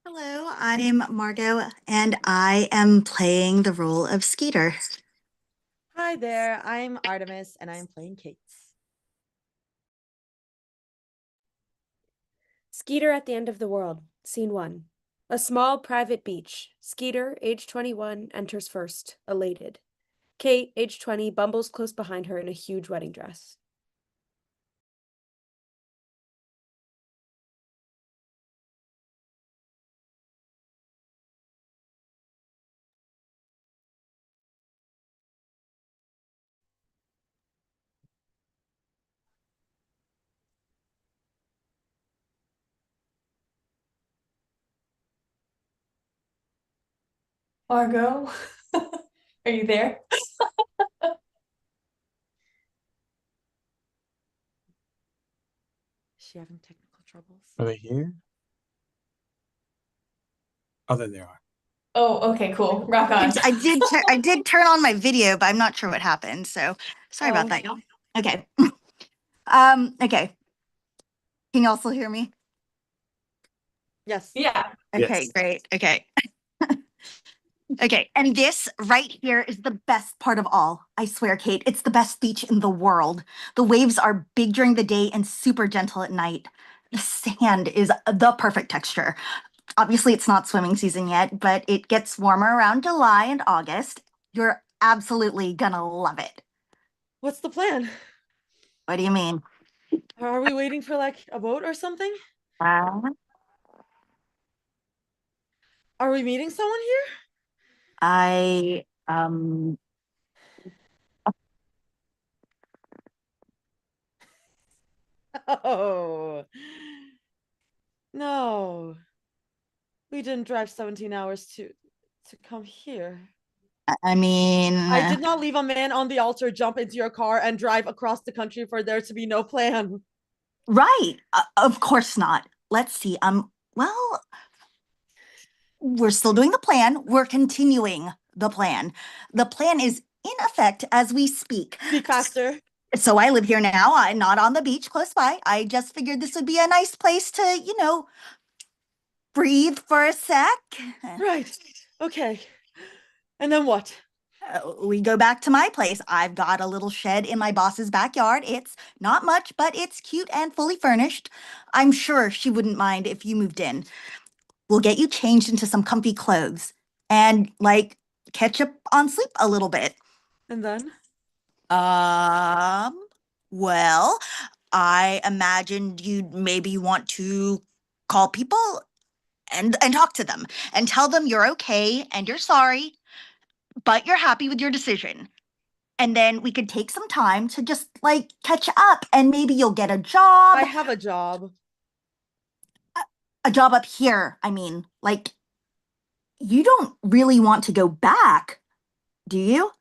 Hello, I'm Margot, and I am playing the role of Skeeter. Hi there, I'm Artemis, and I'm playing Kate. Skeeter at the End of the World, Scene 1. A small private beach. Skeeter, age 21, enters first, elated. Kate, age 20, bumbles close behind her in a huge wedding dress. Margot, are you there? Is she having technical troubles? Are they here? Oh, there they are. Oh, okay, cool. Rock on. I did turn on my video, but I'm not sure what happened. So sorry about that, y'all. Okay. Okay. Can you also hear me? Yes. Yeah. Okay, great. Okay. Okay, and this right here is the best part of all. I swear, Kate, it's the best beach in the world. The waves are big during the day and super gentle at night. The sand is the perfect texture. Obviously, it's not swimming season yet, but it gets warmer around July and August. You're absolutely gonna love it. What's the plan? What do you mean? Are we waiting for like a boat or something? Are we meeting someone here? Oh, no. We didn't drive 17 hours to come here. I mean, I did not leave a man on the altar, jump into your car, and drive across the country for there to be no plan. right. Of course not. Let's see. Well, we're still doing the plan. We're continuing the plan. The plan is in effect as we speak. Speak faster. So I live here now. I'm not on the beach close by. I just figured this would be a nice place to, breathe for a sec. Right. Okay. And then what? We go back to my place. I've got a little shed in my boss's backyard. It's not much, but it's cute and fully furnished. I'm sure she wouldn't mind if you moved in. We'll get you changed into some comfy clothes and catch up on sleep a little bit. And then? Well, I imagined you'd maybe want to call people and talk to them and tell them you're okay and you're sorry, but you're happy with your decision. And then we could take some time to just catch up and maybe you'll get a job. I have a job. A job up here. I mean, you don't really want to go back, do you?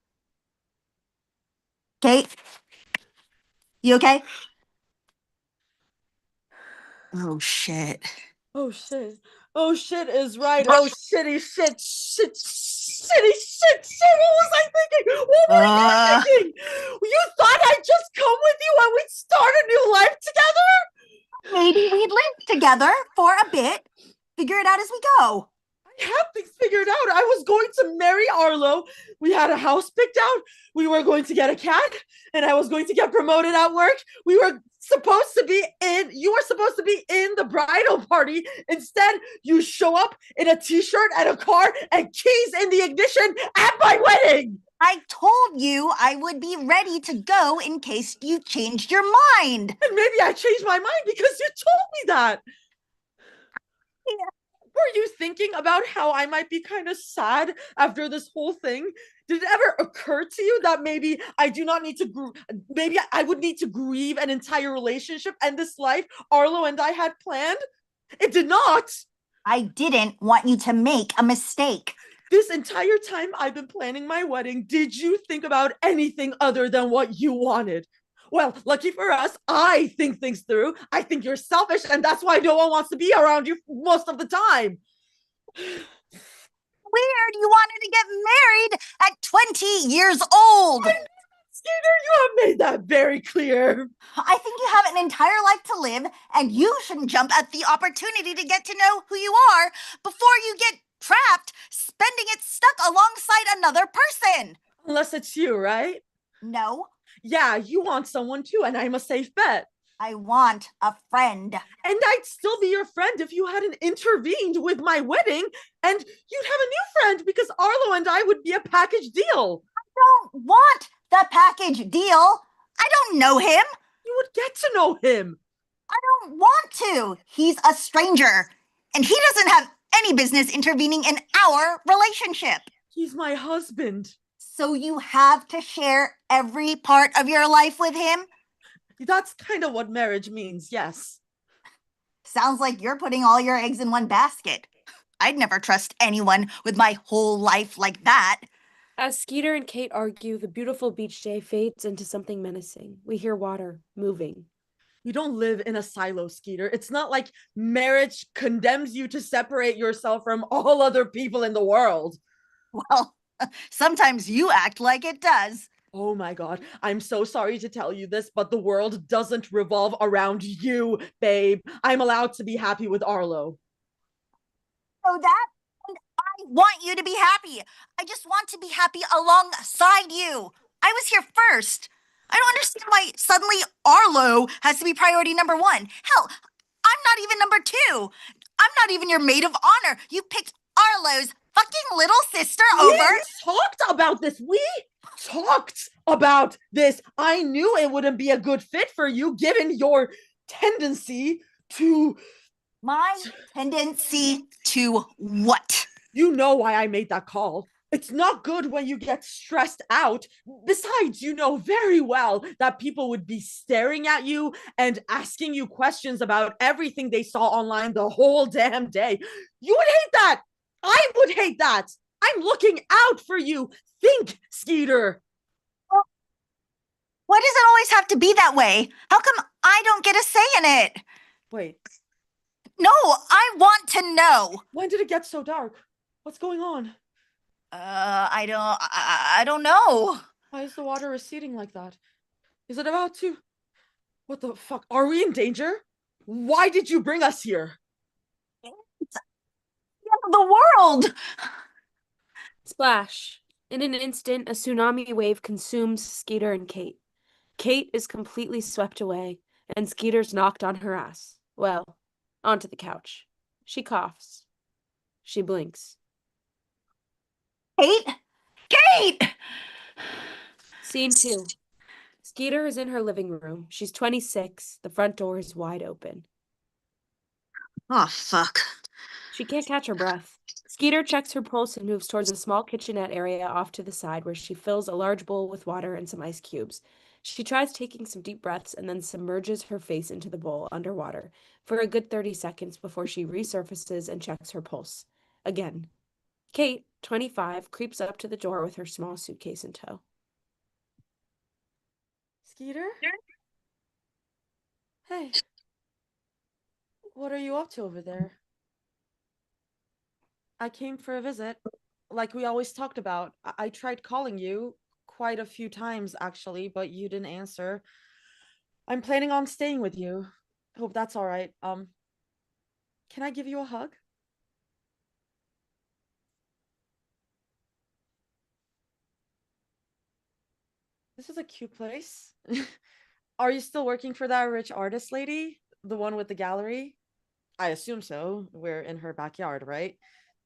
Kate? You okay? Oh, shit. Oh, shit. Oh, shit is right. Oh, shitty shit. Shitty shit. What was I thinking? What were you thinking? You thought I'd just come with you and we'd start a new life together? Maybe we'd live together for a bit. figure it out as we go. I have things figured out. I was going to marry Arlo. We had a house picked out. We were going to get a cat, and I was going to get promoted at work. You were supposed to be in the bridal party. Instead, you show up in a t-shirt and a car and keys in the ignition at my wedding. I told you I would be ready to go in case you changed your mind. And maybe I changed my mind because you told me that. Yeah. Were you thinking about how I might be kind of sad after this whole thing? Did it ever occur to you that maybe I do not need to maybe I would need to grieve an entire relationship and this life Arlo and I had planned? It did not. I didn't want you to make a mistake. This entire time I've been planning my wedding, did you think about anything other than what you wanted? Well, lucky for us, I think things through. I think you're selfish, and that's why no one wants to be around you most of the time. Weird, you wanted to get married at 20 years old. Skeeter, you have made that very clear. I think you have an entire life to live, and you shouldn't jump at the opportunity to get to know who you are before you get trapped, spending it stuck alongside another person. Unless it's you, right? No. Yeah, you want someone too, and I'm a safe bet. I want a friend. And I'd still be your friend if you hadn't intervened with my wedding, and you'd have a new friend because Arlo and I would be a package deal. I don't want the package deal. I don't know him. You would get to know him. I don't want to. He's a stranger, and he doesn't have any business intervening in our relationship. He's my husband. So you have to share every part of your life with him? That's kind of what marriage means, yes. Sounds like you're putting all your eggs in one basket. I'd never trust anyone with my whole life like that. As Skeeter and Kate argue, the beautiful beach day fades into something menacing. We hear water moving. You don't live in a silo, Skeeter. It's not like marriage condemns you to separate yourself from all other people in the world. Well, sometimes you act like it does. Oh my God, I'm so sorry to tell you this, but the world doesn't revolve around you, babe. I'm allowed to be happy with Arlo. Oh, that? And I want you to be happy. I just want to be happy alongside you. I was here first. I don't understand why suddenly Arlo has to be priority number one. Hell, I'm not even number two. I'm not even your maid of honor. You picked Arlo's fucking little sister over. We talked about this. We talked about this. I knew it wouldn't be a good fit for you given your tendency to... My tendency to what? You know why I made that call. It's not good when you get stressed out. Besides, you know very well that people would be staring at you and asking you questions about everything they saw online the whole damn day. You would hate that. I would hate that. I'm looking out for you. Think, Skeeter. Well, why does it always have to be that way? How come I don't get a say in it? Wait. No, I want to know. When did it get so dark? What's going on? I don't know. Why is the water receding like that? Is it about to... What the fuck? Are we in danger? Why did you bring us here? It's the end of the world. Splash. In an instant, a tsunami wave consumes Skeeter and Kate. Kate is completely swept away, and Skeeter's knocked on her ass. Well, onto the couch. She coughs. She blinks. Kate? Kate! Scene 2. Skeeter is in her living room. She's 26. The front door is wide open. Oh, fuck. She can't catch her breath. Skeeter checks her pulse and moves towards a small kitchenette area off to the side where she fills a large bowl with water and some ice cubes. She tries taking some deep breaths and then submerges her face into the bowl underwater for a good 30 seconds before she resurfaces and checks her pulse. Again. Kate, 25, creeps up to the door with her small suitcase in tow. Skeeter? Hey. What are you up to over there? I came for a visit, like we always talked about. I tried calling you quite a few times, actually, but you didn't answer. I'm planning on staying with you. Hope that's all right. Can I give you a hug? This is a cute place. Are you still working for that rich artist lady? The one with the gallery? I assume so. We're in her backyard, right?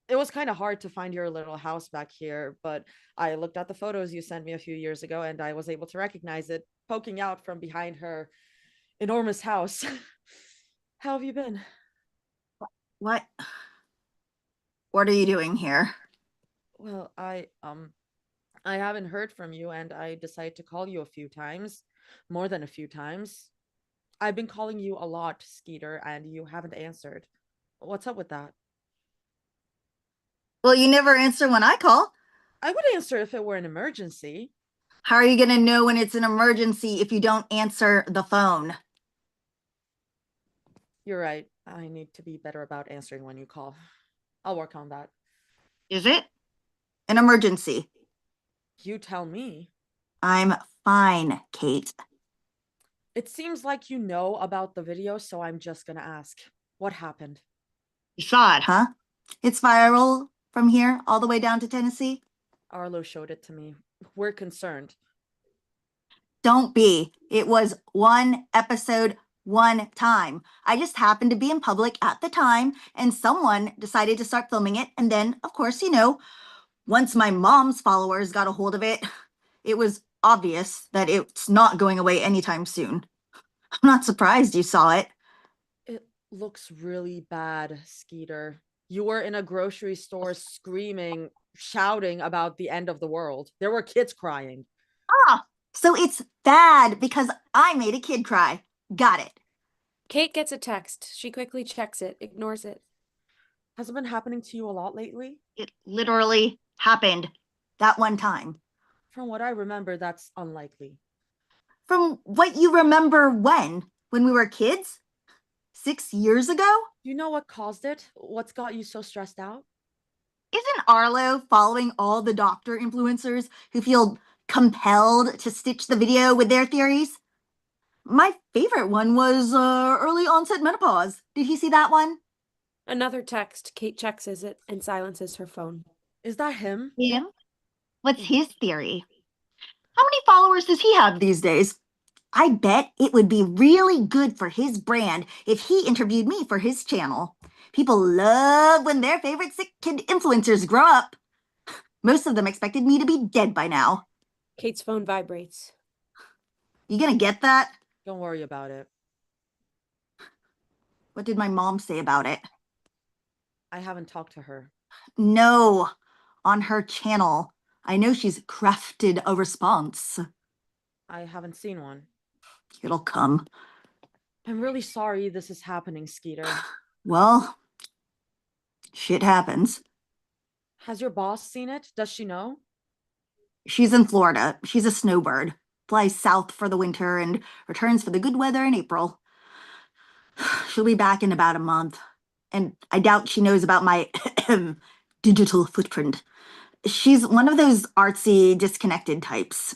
It was kind of hard to find your little house back here, but I looked at the photos you sent me a few years ago and I was able to recognize it poking out from behind her enormous house. How have you been? What? What are you doing here? Well, I haven't heard from you and I decided to call you a few times, more than a few times. I've been calling you a lot, Skeeter, and you haven't answered. What's up with that? Well, you never answer when I call. I would answer if it were an emergency. How are you going to know when it's an emergency if you don't answer the phone? You're right. I need to be better about answering when you call. I'll work on that. Is it an emergency? You tell me. I'm fine, Kate. It seems like you know about the video, so I'm just gonna ask. What happened? You saw it, huh? It's viral from here all the way down to Tennessee. Arlo showed it to me. We're concerned. Don't be. It was one episode, one time. I just happened to be in public at the time, and someone decided to start filming it. And then, of course, once my mom's followers got a hold of it, it was obvious that it's not going away anytime soon. I'm not surprised you saw it. It looks really bad, Skeeter. You were in a grocery store screaming, shouting about the end of the world. There were kids crying. Ah, so it's bad because I made a kid cry. Got it. Kate gets a text. She quickly checks it, ignores it. Has it been happening to you a lot lately? It literally happened that one time. From what I remember, that's unlikely. From what you remember when we were kids? 6 years ago? Do you know what caused it? What's got you so stressed out? Isn't Arlo following all the doctor influencers who feel compelled to stitch the video with their theories? My favorite one was early onset menopause. Did he see that one? Another text. Kate checks it and silences her phone. Is that him? Yeah. What's his theory? How many followers does he have these days? I bet it would be really good for his brand if he interviewed me for his channel. People love when their favorite sick kid influencers grow up. Most of them expected me to be dead by now. Kate's phone vibrates. You gonna get that? Don't worry about it. What did my mom say about it? I haven't talked to her. No, on her channel. I know she's crafted a response. I haven't seen one. It'll come. I'm really sorry this is happening, Skeeter. Well, shit happens. Has your boss seen it? Does she know? She's in Florida. She's a snowbird. Flies south for the winter and returns for the good weather in April. She'll be back in about a month. And I doubt she knows about my digital footprint. She's one of those artsy, disconnected types.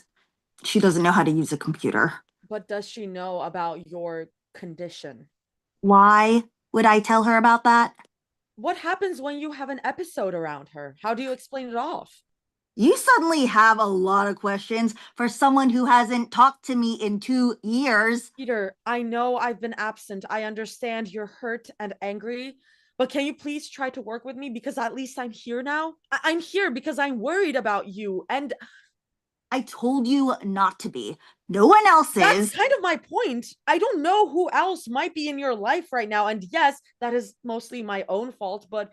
She doesn't know how to use a computer. But does she know about your condition? Why would I tell her about that? What happens when you have an episode around her? How do you explain it off? You suddenly have a lot of questions for someone who hasn't talked to me in 2 years. Peter, I know I've been absent. I understand you're hurt and angry, but can you please try to work with me? Because at least I'm here now. I'm here because I'm worried about you, and I told you not to be. No one else that's is. kind of my point. I don't know who else might be in your life right now, and yes, that is mostly my own fault, but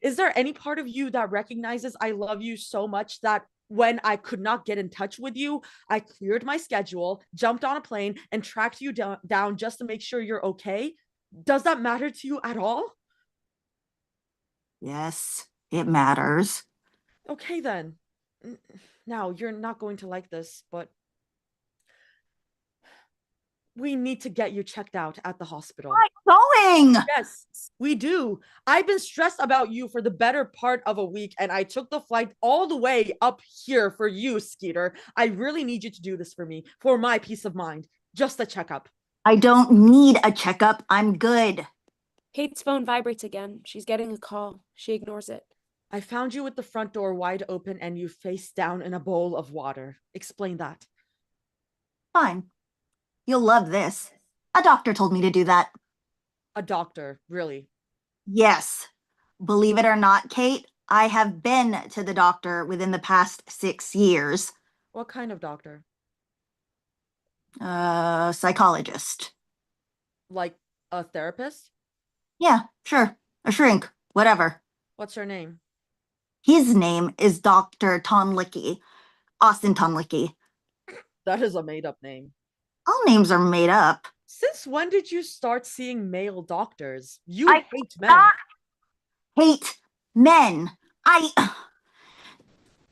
is there any part of you that recognizes I love you so much that when I could not get in touch with you, I cleared my schedule, jumped on a plane, and tracked you down just to make sure you're okay? Does that matter to you at all? Yes, it matters. Okay, then. Now, you're not going to like this, but we need to get you checked out at the hospital. I'm going! Yes, we do. I've been stressed about you for the better part of a week, and I took the flight all the way up here for you, Skeeter. I really need you to do this for me, for my peace of mind. Just a checkup. I don't need a checkup. I'm good. Kate's phone vibrates again. She's getting a call. She ignores it. I found you with the front door wide open and you face down in a bowl of water. Explain that. Fine. You'll love this. A doctor told me to do that. A doctor, really? Yes. Believe it or not, Kate, I have been to the doctor within the past 6 years. What kind of doctor? Psychologist. Like a therapist? Yeah, sure. A shrink. Whatever. What's her name? His name is Dr. Tonlicki. Austin Tonlicki. That is a made-up name. All names are made up. Since when did you start seeing male doctors? You I hate men. Hate men.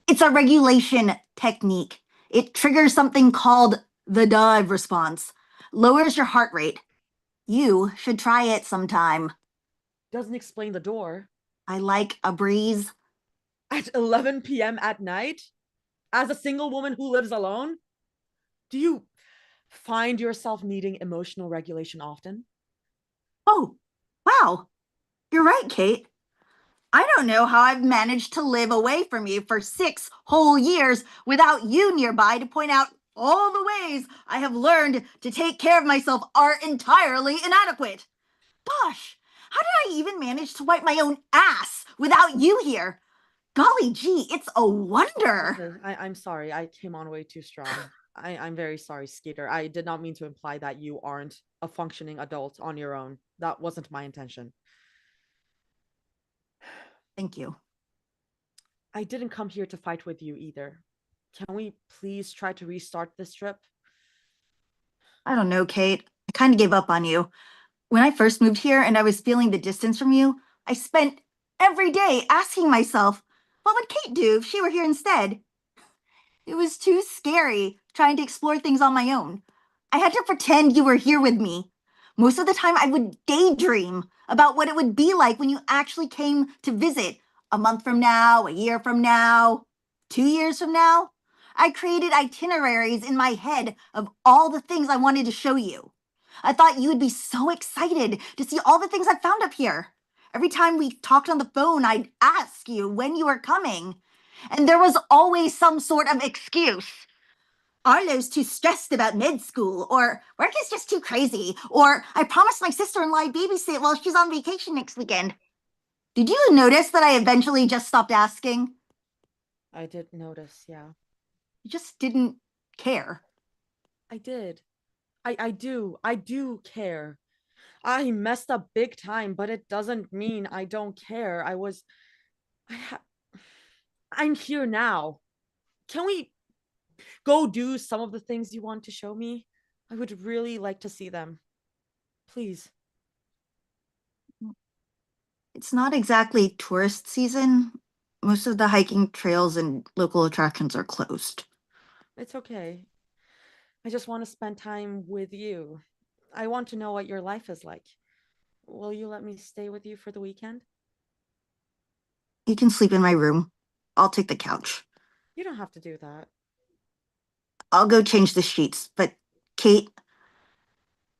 It's a regulation technique. It triggers something called the dive response. Lowers your heart rate. You should try it sometime. Doesn't explain the door. I like a breeze. At 11 p.m. at night? As a single woman who lives alone? Do you find yourself needing emotional regulation often? Oh, wow. You're right, Kate. I don't know how I've managed to live away from you for 6 whole years without you nearby to point out all the ways I have learned to take care of myself are entirely inadequate. Gosh, how did I even manage to wipe my own ass without you here? Golly gee, it's a wonder. I'm sorry. I came on way too strong. I'm very sorry, Skeeter. I did not mean to imply that you aren't a functioning adult on your own. That wasn't my intention. Thank you. I didn't come here to fight with you either. Can we please try to restart this trip? I don't know, Kate. I kind of gave up on you. When I first moved here and I was feeling the distance from you, I spent every day asking myself, what would Kate do if she were here instead? It was too scary trying to explore things on my own. I had to pretend you were here with me. Most of the time, I would daydream about what it would be like when you actually came to visit a month from now, a year from now, 2 years from now. I created itineraries in my head of all the things I wanted to show you. I thought you would be so excited to see all the things I found up here. Every time we talked on the phone, I'd ask you when you were coming. And there was always some sort of excuse. Arlo's too stressed about med school, or work is just too crazy, or I promised my sister-in-law I'd babysit while she's on vacation next weekend. Did you notice that I eventually just stopped asking? I did notice, yeah. You just didn't care. I did. I do care. I messed up big time, but it doesn't mean I don't care. I'm here now. Can we go do some of the things you want to show me? I would really like to see them. Please. It's not exactly tourist season. Most of the hiking trails and local attractions are closed. It's okay. I just want to spend time with you. I want to know what your life is like. Will you let me stay with you for the weekend? You can sleep in my room. I'll take the couch. You don't have to do that. I'll go change the sheets, but Kate,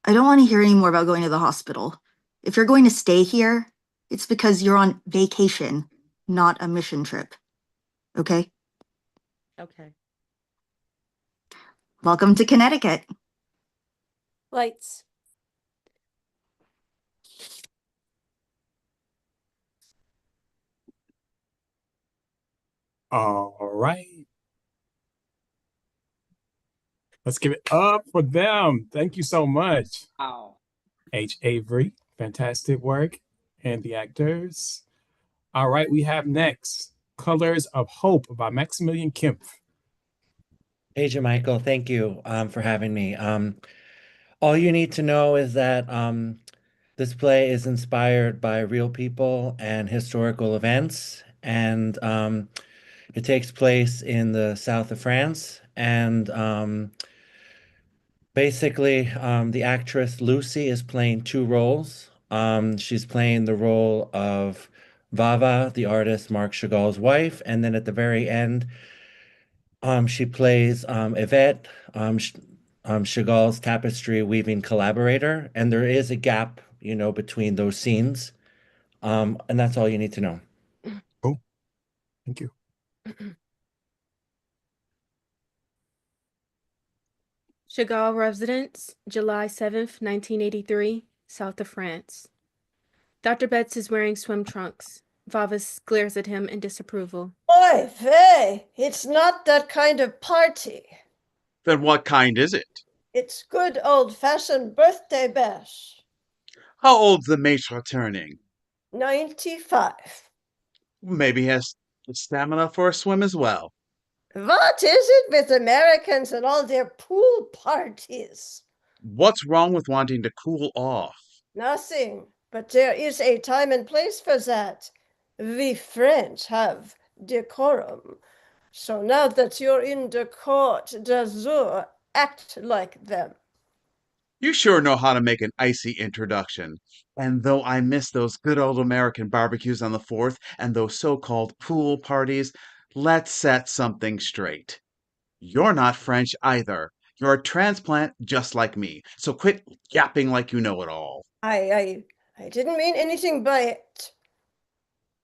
I don't want to hear any more about going to the hospital. If you're going to stay here, it's because you're on vacation, not a mission trip. Okay? Okay. Welcome to Connecticut. Lights. All right. Let's give it up for them. Thank you so much. Wow. H. Avery, fantastic work. And the actors. All right, we have next Colors of Hope by Maximilian Kempf. Asia Michael, thank you for having me. All you need to know is that this play is inspired by real people and historical events, and it takes place in the south of France. And basically, the actress Lucy is playing 2 roles. She's playing the role of Vava, the artist Marc Chagall's wife, and then at the very end, she plays Yvette, Chagall's tapestry weaving collaborator, and there is a gap, between those scenes, and that's all you need to know. Cool. Thank you. Chagall residence, July 7th, 1983, south of France. Dr. Betts is wearing swim trunks. Vava glares at him in disapproval. Oy vey, it's not that kind of party. Then what kind is it? It's good old-fashioned birthday bash. How old's the maitre turning? 95. Maybe he has stamina for a swim as well. What is it with Americans and all their pool parties? What's wrong with wanting to cool off? Nothing, but there is a time and place for that. We French have decorum. So now that you're in the court d'azur, act like them. You sure know how to make an icy introduction. And though I miss those good old American barbecues on the 4th and those so-called pool parties, let's set something straight. You're not French either. You're a transplant just like me. So quit yapping like you know it all. I didn't mean anything by it.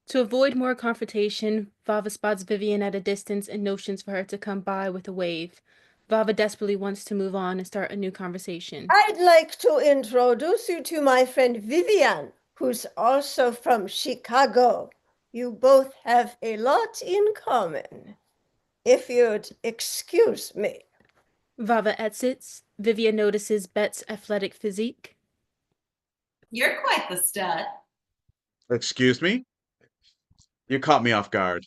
To avoid more confrontation, Vava spots Vivian at a distance and motions for her to come by with a wave. Vava desperately wants to move on and start a new conversation. I'd like to introduce you to my friend Vivian, who's also from Chicago. You both have a lot in common. If you'd excuse me. Vava exits. Vivian notices Bet's athletic physique. You're quite the stud. Excuse me? You caught me off guard.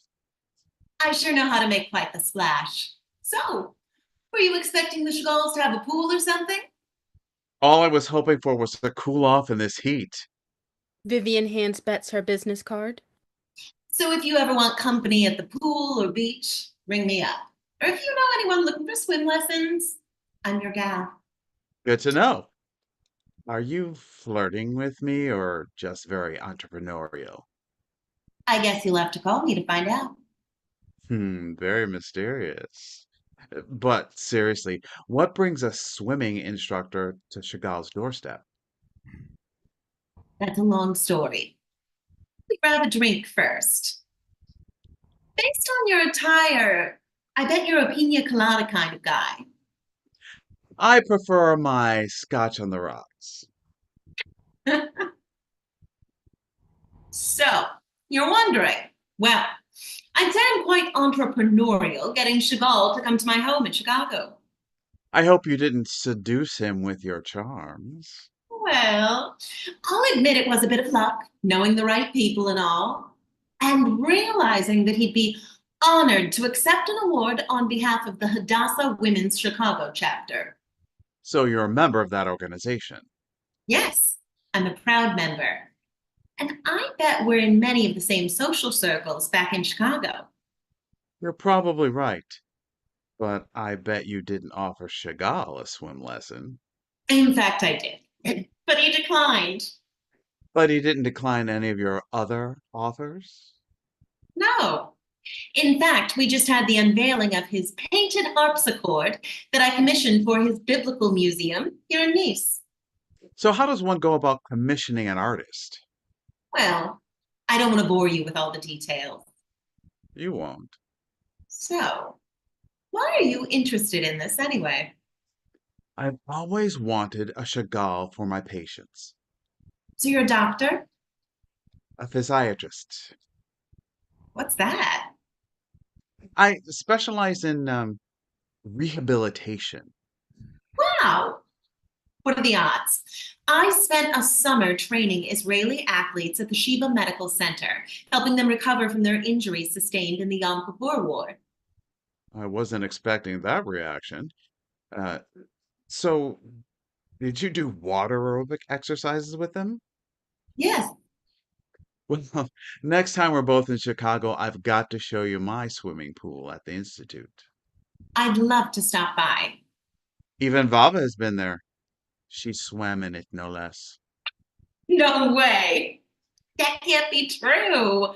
I sure know how to make quite the splash. So, were you expecting the Chagalls to have a pool or something? All I was hoping for was to cool off in this heat. Vivian hands Betts her business card. So if you ever want company at the pool or beach, ring me up. Or if you know anyone looking for swim lessons, I'm your gal. Good to know. Are you flirting with me or just very entrepreneurial? I guess you'll have to call me to find out. Very mysterious. But seriously, what brings a swimming instructor to Chagall's doorstep? That's a long story. We grab a drink first. Based on your attire, I bet you're a pina colada kind of guy. I prefer my scotch on the rocks. So, you're wondering. Well, I'd say I'm quite entrepreneurial getting Chagall to come to my home in Chicago. I hope you didn't seduce him with your charms. Well, I'll admit it was a bit of luck, knowing the right people and all, and realizing that he'd be honored to accept an award on behalf of the Hadassah Women's Chicago chapter. So you're a member of that organization. Yes, I'm a proud member. And I bet we're in many of the same social circles back in Chicago. You're probably right. But I bet you didn't offer Chagall a swim lesson. In fact, I did. But he declined. But he didn't decline any of your other authors? No. In fact, we just had the unveiling of his painted harpsichord that I commissioned for his biblical museum here in Nice. So how does one go about commissioning an artist? Well, I don't want to bore you with all the details. You won't. So, why are you interested in this anyway? I've always wanted a Chagall for my patients. So you're a doctor? A physiatrist. What's that? I specialize in rehabilitation. Wow! What are the odds? I spent a summer training Israeli athletes at the Sheba Medical Center, helping them recover from their injuries sustained in the Yom Kippur War. I wasn't expecting that reaction. So, did you do water aerobic exercises with them? Yes. Well, next time we're both in Chicago, I've got to show you my swimming pool at the Institute. I'd love to stop by. Even Vava has been there. She swam in it, no less. No way. That can't be true.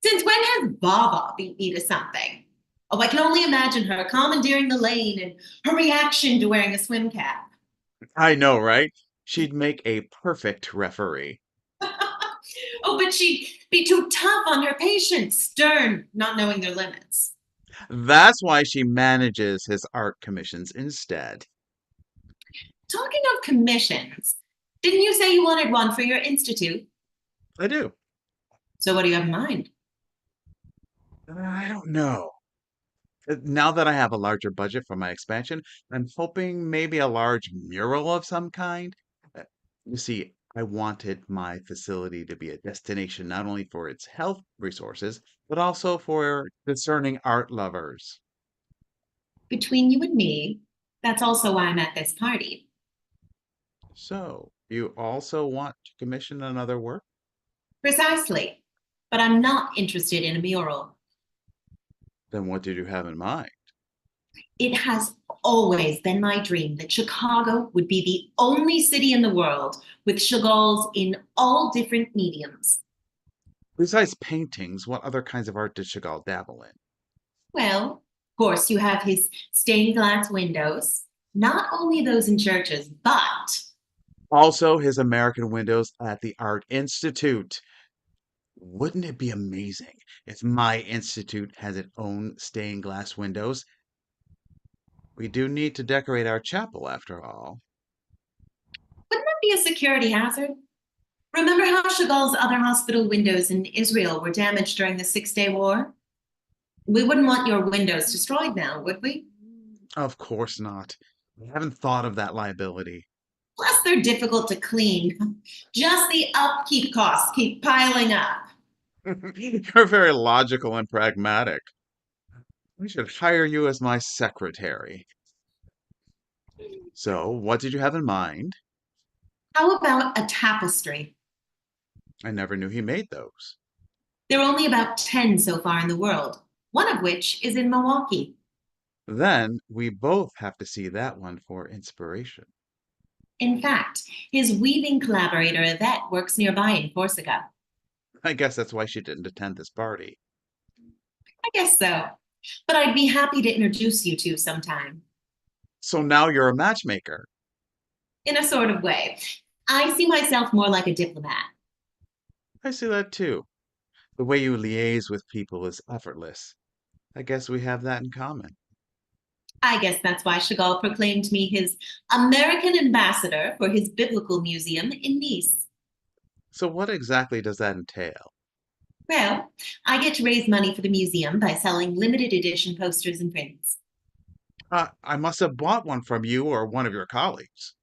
Since when has Baba beat me to something? Oh, I can only imagine her commandeering the lane and her reaction to wearing a swim cap. I know, right? She'd make a perfect referee. Oh, but she'd be too tough on her patients, stern, not knowing their limits. That's why she manages his art commissions instead. Talking of commissions, didn't you say you wanted one for your institute? I do. So what do you have in mind? I don't know. Now that I have a larger budget for my expansion, I'm hoping maybe a large mural of some kind. Uh, You see, I wanted my facility to be a destination not only for its health resources, but also for discerning art lovers. Between you and me, that's also why I'm at this party. So, you also want to commission another work? Precisely. But I'm not interested in a mural. Then what did you have in mind? It has always been my dream that Chicago would be the only city in the world with Chagall's in all different mediums. Besides paintings, what other kinds of art did Chagall dabble in? Well, of course, you have his stained glass windows, not only those in churches, but Also, his American windows at the Art Institute. Wouldn't it be amazing if my institute has its own stained glass windows? We do need to decorate our chapel, after all. wouldn't that be a security hazard? Remember how Chagall's other hospital windows in Israel were damaged during the Six-Day War? We wouldn't want your windows destroyed now, would we? Of course not. I haven't thought of that liability. Plus, they're difficult to clean. Just the upkeep costs keep piling up. You're very logical and pragmatic. We should hire you as my secretary. So, what did you have in mind? How about a tapestry? I never knew he made those. There are only about 10 so far in the world, one of which is in Milwaukee. Then we both have to see that one for inspiration. In fact, his weaving collaborator Yvette works nearby in Corsica. I guess that's why she didn't attend this party. I guess so. But I'd be happy to introduce you two sometime. So now you're a matchmaker. In a sort of way. I see myself more like a diplomat. I see that too. The way you liaise with people is effortless. I guess we have that in common. I guess that's why Chagall proclaimed me his American ambassador for his biblical museum in Nice. So what exactly does that entail? Well, I get to raise money for the museum by selling limited edition posters and prints. I must have bought one from you or one of your colleagues.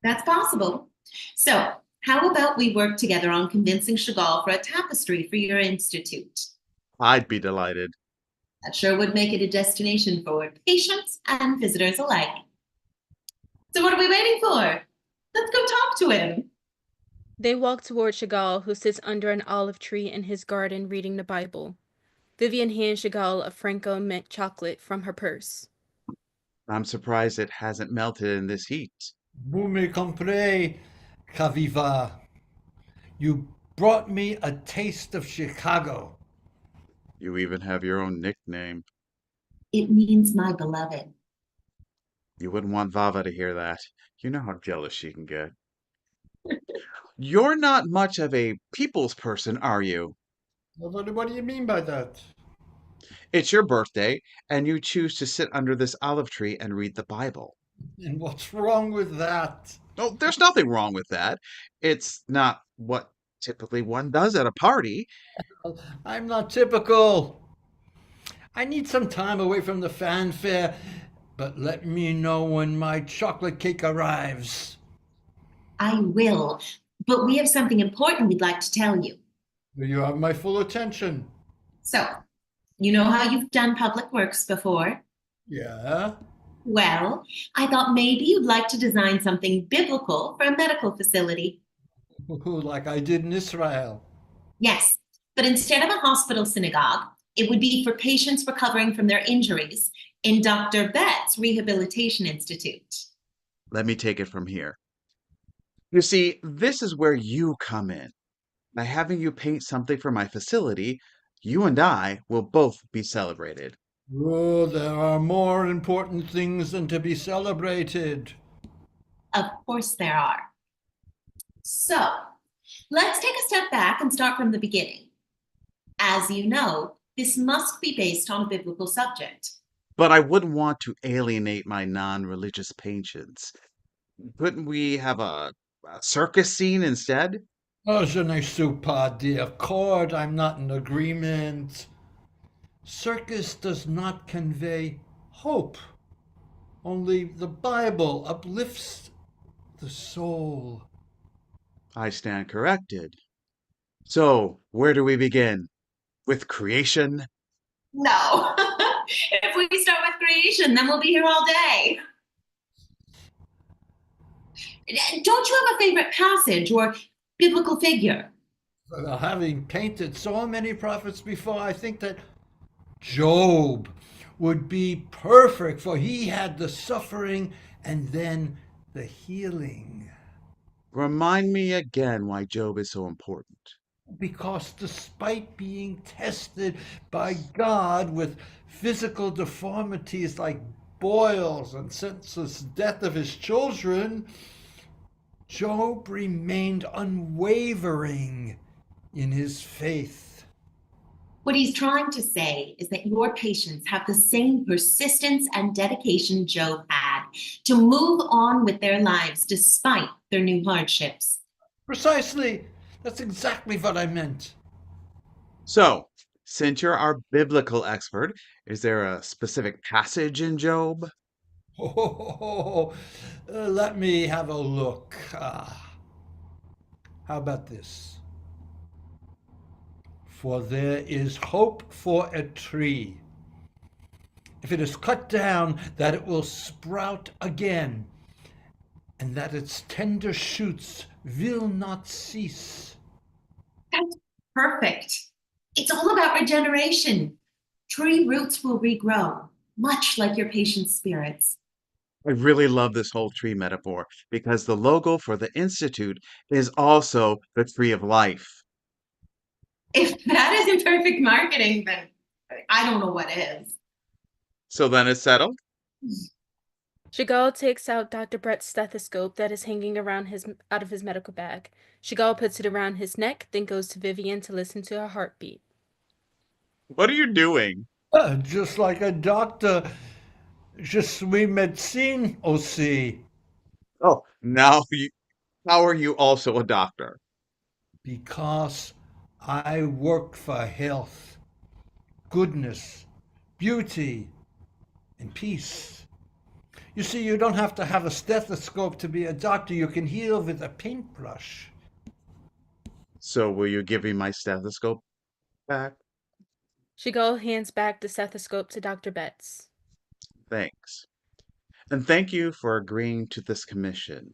That's possible. So, how about we work together on convincing Chagall for a tapestry for your institute? I'd be delighted. That sure would make it a destination for patients and visitors alike. So what are we waiting for? Let's go talk to him. They walk toward Chagall, who sits under an olive tree in his garden reading the Bible. Vivian hands Chagall a Franco mint chocolate from her purse. I'm surprised it hasn't melted in this heat. Vous me comprenez, Kaviva. You brought me a taste of Chicago. You even have your own nickname. It means my beloved. You wouldn't want Vava to hear that. You know how jealous she can get. You're not much of a people's person, are you? What do you mean by that? It's your birthday, and you choose to sit under this olive tree and read the Bible. And what's wrong with that? Oh, there's nothing wrong with that. It's not what typically one does at a party. I'm not typical. I need some time away from the fanfare, but let me know when my chocolate cake arrives. I will, but we have something important we'd like to tell you. You have my full attention. So, you know how you've done public works before? Yeah? Well, I thought maybe you'd like to design something biblical for a medical facility. Like I did in Israel. Yes, but instead of a hospital synagogue, it would be for patients recovering from their injuries in Dr. Betts Rehabilitation Institute. Let me take it from here. You see, this is where you come in. By having you paint something for my facility, you and I will both be celebrated. Oh, there are more important things than to be celebrated. Of course there are. So, let's take a step back and start from the beginning. As you know, this must be based on a biblical subject. But I wouldn't want to alienate my non-religious patients. Couldn't we have a circus scene instead? Oh, je ne suis pas d'accord. I'm not in agreement. Circus does not convey hope. Only the Bible uplifts the soul. I stand corrected. So, where do we begin? With creation? No. If we start with creation, then we'll be here all day. Don't you have a favorite passage or biblical figure? Having painted so many prophets before, I think that Job would be perfect, for he had the suffering and then the healing. Remind me again why Job is so important. Because despite being tested by God with physical deformities like boils and senseless death of his children, Job remained unwavering in his faith. What he's trying to say is that your patients have the same persistence and dedication Job had to move on with their lives despite their new hardships. Precisely. That's exactly what I meant. So, since you're our biblical expert, is there a specific passage in Job? Let me have a look. How about this? For there is hope for a tree. If it is cut down, that it will sprout again, and that its tender shoots will not cease. That's perfect. It's all about regeneration. Tree roots will regrow, much like your patient's spirits. I really love this whole tree metaphor because the logo for the Institute is also the tree of life. If that isn't perfect marketing, then I don't know what is. So then it's settled? Chagall takes out Dr. Brett's stethoscope that is hanging out of his medical bag. Chagall puts it around his neck, then goes to Vivian to listen to her heartbeat. What are you doing? Just like a doctor. Je suis médecin aussi. Oh, how are you also a doctor? Because I work for health, goodness, beauty, and peace. You see, you don't have to have a stethoscope to be a doctor. You can heal with a paintbrush. So will you give me my stethoscope back? Chagall hands back the stethoscope to Dr. Betts. Thanks. And thank you for agreeing to this commission.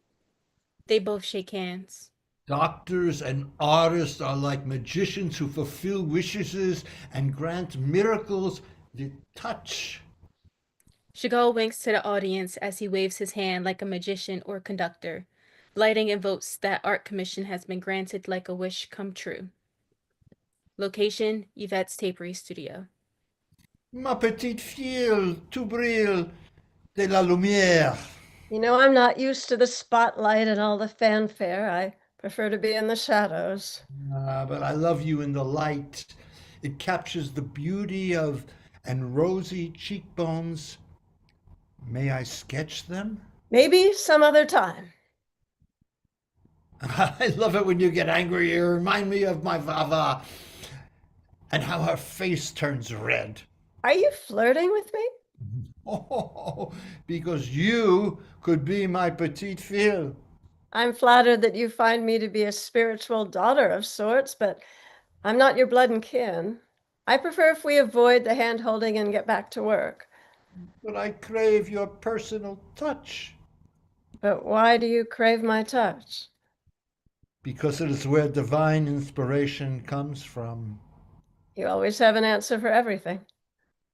They both shake hands. Doctors and artists are like magicians who fulfill wishes and grant miracles with touch. Chagall winks to the audience as he waves his hand like a magician or conductor. Lighting invokes that art commission has been granted like a wish come true. Location, Yvette's Tapery Studio. Ma petite fille, tu brilles de la lumière. You know, I'm not used to the spotlight and all the fanfare. I prefer to be in the shadows. But I love you in the light. It captures the beauty of and rosy cheekbones. May I sketch them? Maybe some other time. I love it when you get angry. You remind me of my Vava and how her face turns red. Are you flirting with me? Oh, because you could be my petite fille. I'm flattered that you find me to be a spiritual daughter of sorts, but I'm not your blood and kin. I prefer if we avoid the hand-holding and get back to work. But I crave your personal touch. But why do you crave my touch? Because it is where divine inspiration comes from. You always have an answer for everything.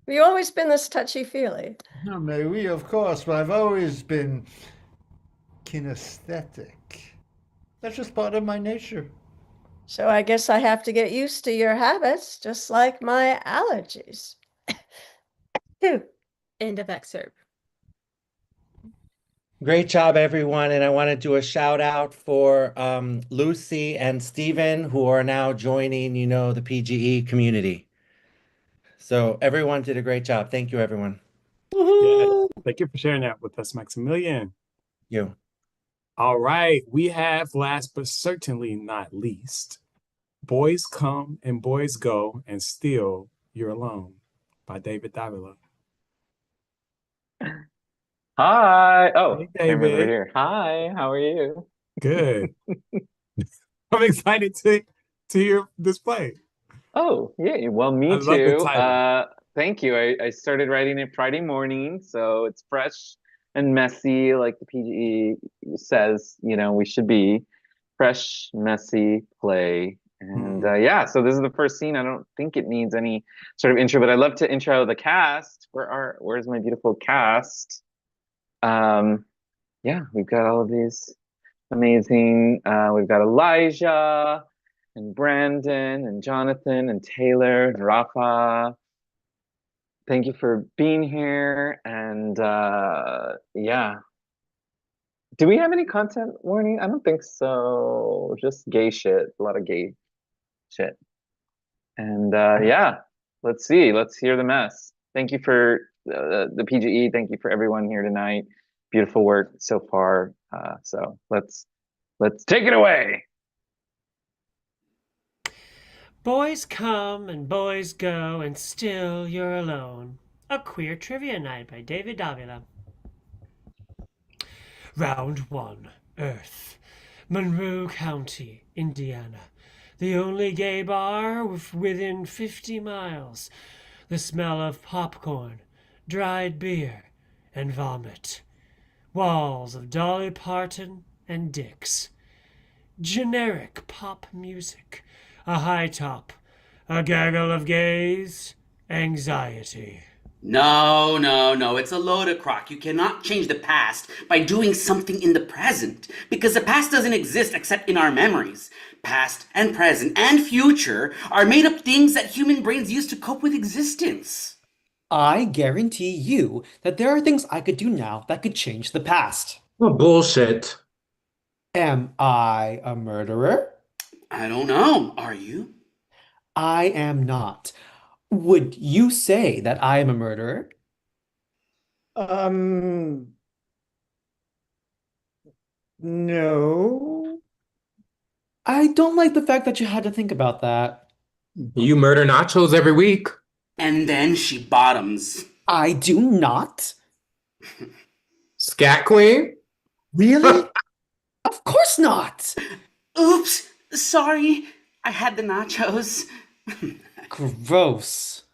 Have you always been this touchy-feely? No, mais oui, of course, but I've always been kinesthetic. That's just part of my nature. So I guess I have to get used to your habits, just like my allergies. End of excerpt. Great job, everyone. And I want to do a shout out for Lucy and Stephen, who are now joining, the PGE community. So everyone did a great job. Thank you, everyone. Yeah, thank you for sharing that with us, Maximilian. You. All right, we have last but certainly not least, Boys Come and Boys Go, and Still You're Alone by David Davila. Hi. Oh, Hey, camera's over David. here. Hi, how are you? Good. I'm excited to hear this play. Oh, yeah. Well, I me love the too. title. Thank you. I started writing it Friday morning, so it's fresh and messy, like the PGE says, we should be. Fresh, messy play. And yeah, so this is the first scene. I don't think it needs any sort of intro, but I'd love to intro the cast. Where's my beautiful cast? Yeah, we've got all of these amazing. We've got Elijah and Brandon and Jonathan and Taylor and Rafa. Thank you for being here. And yeah. Do we have any content warning? I don't think so. Just gay shit. A lot of gay shit. And yeah, let's see. Let's hear the mess. Thank you for the PGE. Thank you for everyone here tonight. Beautiful work so far. So let's take it away. Boys come and boys go, and still you're alone. A queer trivia night by David Davila. Round 1, Earth. Monroe County, Indiana. The only gay bar within 50 miles. The smell of popcorn, dried beer, and vomit. Walls of Dolly Parton and Dix. Generic pop music. A high top. A gaggle of gays. Anxiety. No, no, no, it's a load of crock. You cannot change the past by doing something in the present, because the past doesn't exist except in our memories. Past and present and future are made up things that human brains use to cope with existence. I guarantee you that there are things I could do now that could change the past. What bullshit. Am I a murderer? I don't know. Are you? I am not. Would you say that I am a murderer? No. I don't like the fact that you had to think about that. You murder nachos every week. And then she bottoms. I do not. Scat Queen? Really? Of course not. Oops, sorry. I had the nachos. Gross.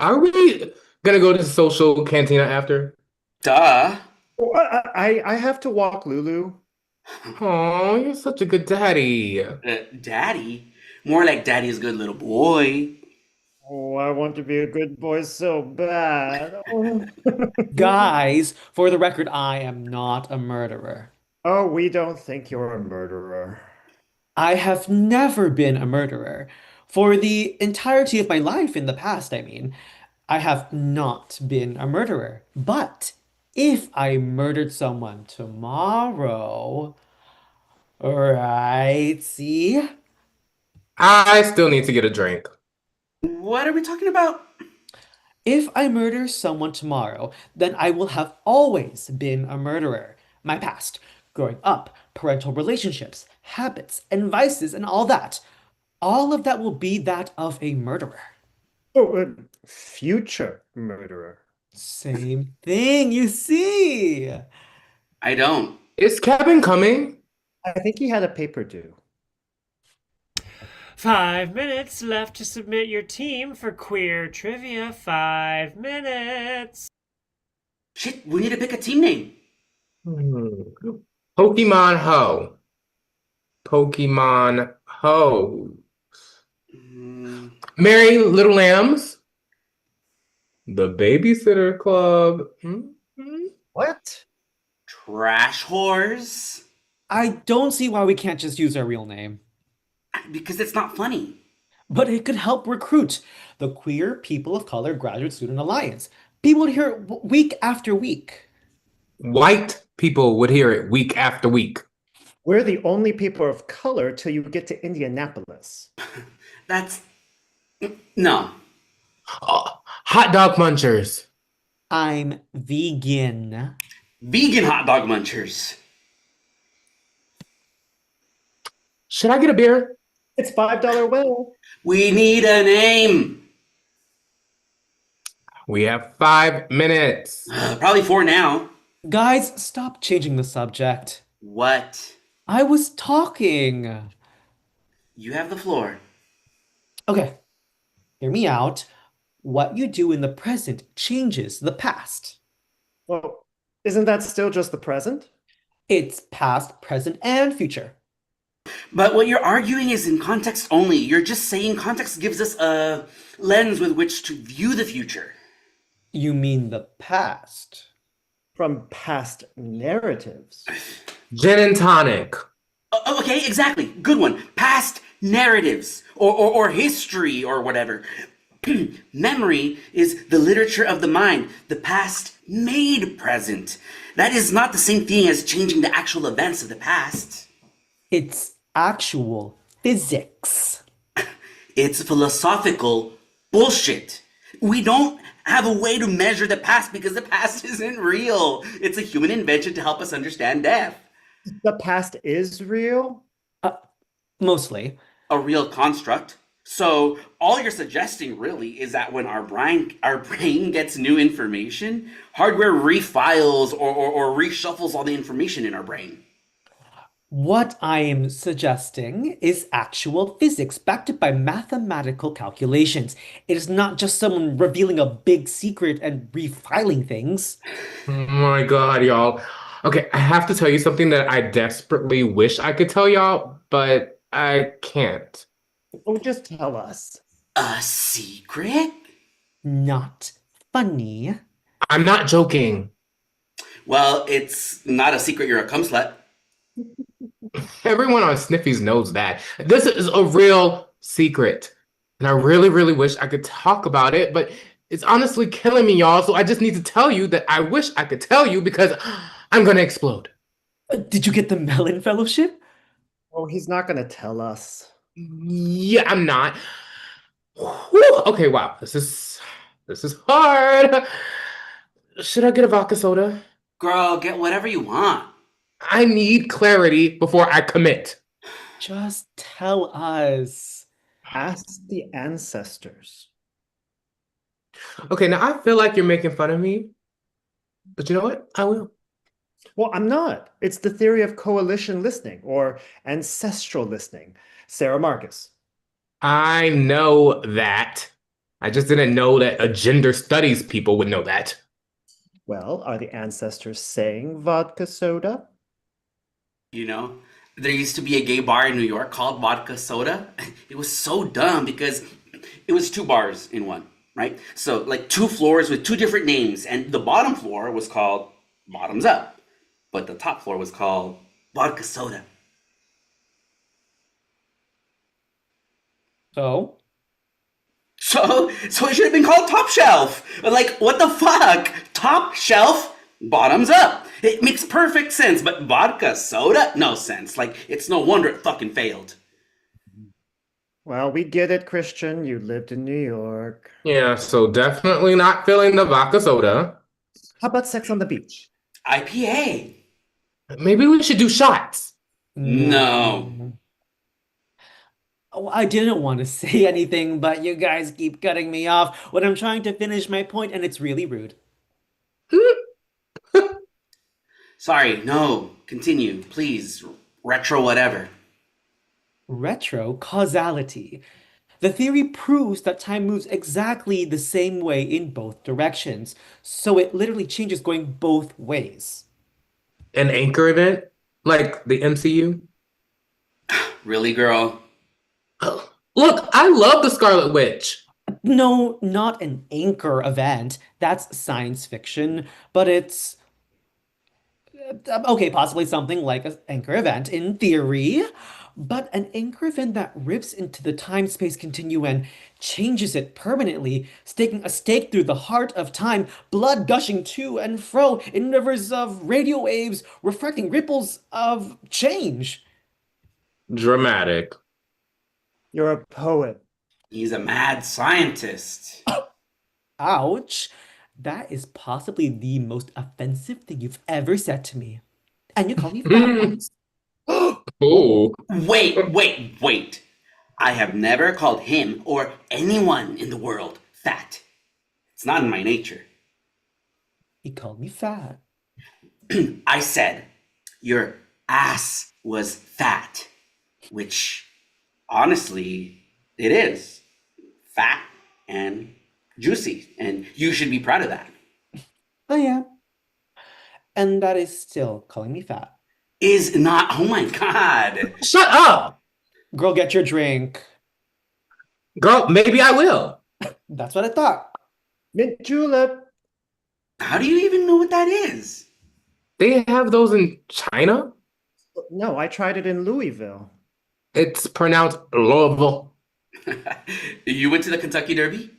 Are we gonna go to the social cantina after? Duh. I have to walk Lulu. Oh, you're such a good daddy. Daddy? More like daddy's good little boy. Oh, I want to be a good boy so bad. Oh. Guys, for the record, I am not a murderer. Oh, we don't think you're a murderer. I have never been a murderer. For the entirety of my life in the past, I mean, I have not been a murderer. But if I murdered someone tomorrow, right, see? I still need to get a drink. What are we talking about? If I murder someone tomorrow, then I will have always been a murderer. My past, growing up, parental relationships, habits, and vices, and all that. All of that will be that of a murderer. Oh, future murderer. Same thing, you see. I don't. Is Kevin coming? I think he had a paper due. 5 minutes left to submit your team for queer trivia. 5 minutes. Shit, we need to pick a team name. Pokemon Ho. Pokemon Ho. Merry Little Lambs. The Babysitter Club. What? Trash whores? I don't see why we can't just use our real name. Because it's not funny. But it could help recruit the Queer People of Color Graduate Student Alliance. People would hear it week after week. White people would hear it week after week. We're the only people of color till you get to Indianapolis. That's... No. Hot dog munchers. I'm vegan. Vegan hot dog munchers. Should I get a beer? It's $5 whale. We need a name. We have 5 minutes. Probably 4 now. Guys, stop changing the subject. What? I was talking. You have the floor. Okay, hear me out. What you do in the present changes the past. Well, isn't that still just the present? It's past, present, and future. But what you're arguing is in context only. You're just saying context gives us a lens with which to view the future. You mean the past? From past narratives. Gin and tonic. Okay, exactly. Good one. Past narratives or history or whatever. Memory is the literature of the mind, the past made present. That is not the same thing as changing the actual events of the past. It's actual physics. It's philosophical bullshit. We don't have a way to measure the past because the past isn't real. It's a human invention to help us understand death. The past is real? Mostly. A real construct. So all you're suggesting really is that when our brain gets new information, hardware refiles or reshuffles all the information in our brain. What I am suggesting is actual physics backed by mathematical calculations. It is not just someone revealing a big secret and refiling things. Oh my God, y'all. Okay, I have to tell you something that I desperately wish I could tell y'all, but I can't. Oh, just tell us. A secret? Not funny. I'm not joking. Well, it's not a secret you're a cum slut. Everyone on Sniffies knows that. This is a real secret. And I really, really wish I could talk about it, but it's honestly killing me, y'all. So I just need to tell you that I wish I could tell you because I'm gonna explode. Did you get the Mellon Fellowship? Oh, he's not gonna tell us. Yeah, I'm not. Whew. Okay, wow. This is hard. Should I get a vodka soda? Girl, get whatever you want. I need clarity before I commit. Just tell us. Ask the ancestors. Okay, now I feel like you're making fun of me, but you know what? I will. Well, I'm not. It's the theory of coalition listening or ancestral listening. Sarah Marcus. I know that. I just didn't know that a gender studies people would know that. Well, are the ancestors saying vodka soda? You know, there used to be a gay bar in New York called Vodka Soda. It was so dumb because it was 2 bars in one, right? So like 2 floors with 2 different names, and the bottom floor was called Bottoms Up, but the top floor was called Vodka Soda. So it should have been called Top Shelf. Like, what the fuck? Top Shelf, Bottoms Up. It makes perfect sense, but vodka soda? No sense. Like, it's no wonder it fucking failed. Well, we get it, Christian. You lived in New York. Yeah, so definitely not feeling the vodka soda. How about Sex on the Beach? IPA. Maybe we should do shots. No. Oh, I didn't want to say anything, but you guys keep cutting me off when I'm trying to finish my point, and it's really rude. Sorry, no. Continue, please. Retro whatever. Retro causality. The theory proves that time moves exactly the same way in both directions, so it literally changes going both ways. An anchor event? Like the MCU? Really, girl? Look, I love the Scarlet Witch. No, not an anchor event. That's science fiction, but it's okay, possibly something like an anchor event in theory, but an anchor event that rips into the time-space continuum and changes it permanently, staking a stake through the heart of time, blood gushing to and fro in rivers of radio waves, reflecting ripples of change. Dramatic. You're a poet. He's a mad scientist. Ouch. That is possibly the most offensive thing you've ever said to me. And you called me fat once. Oh. Wait. I have never called him or anyone in the world fat. It's not in my nature. He called me fat. I said your ass was fat, which honestly, it is. Fat and juicy, and you should be proud of that. I am. And that is still calling me fat. Is not, oh my God. Shut up! Girl, get your drink. Girl, maybe I will. That's what I thought. Mint julep. How do you even know what that is? They have those in China? No, I tried it in Louisville. It's pronounced Louisville. You went to the Kentucky Derby?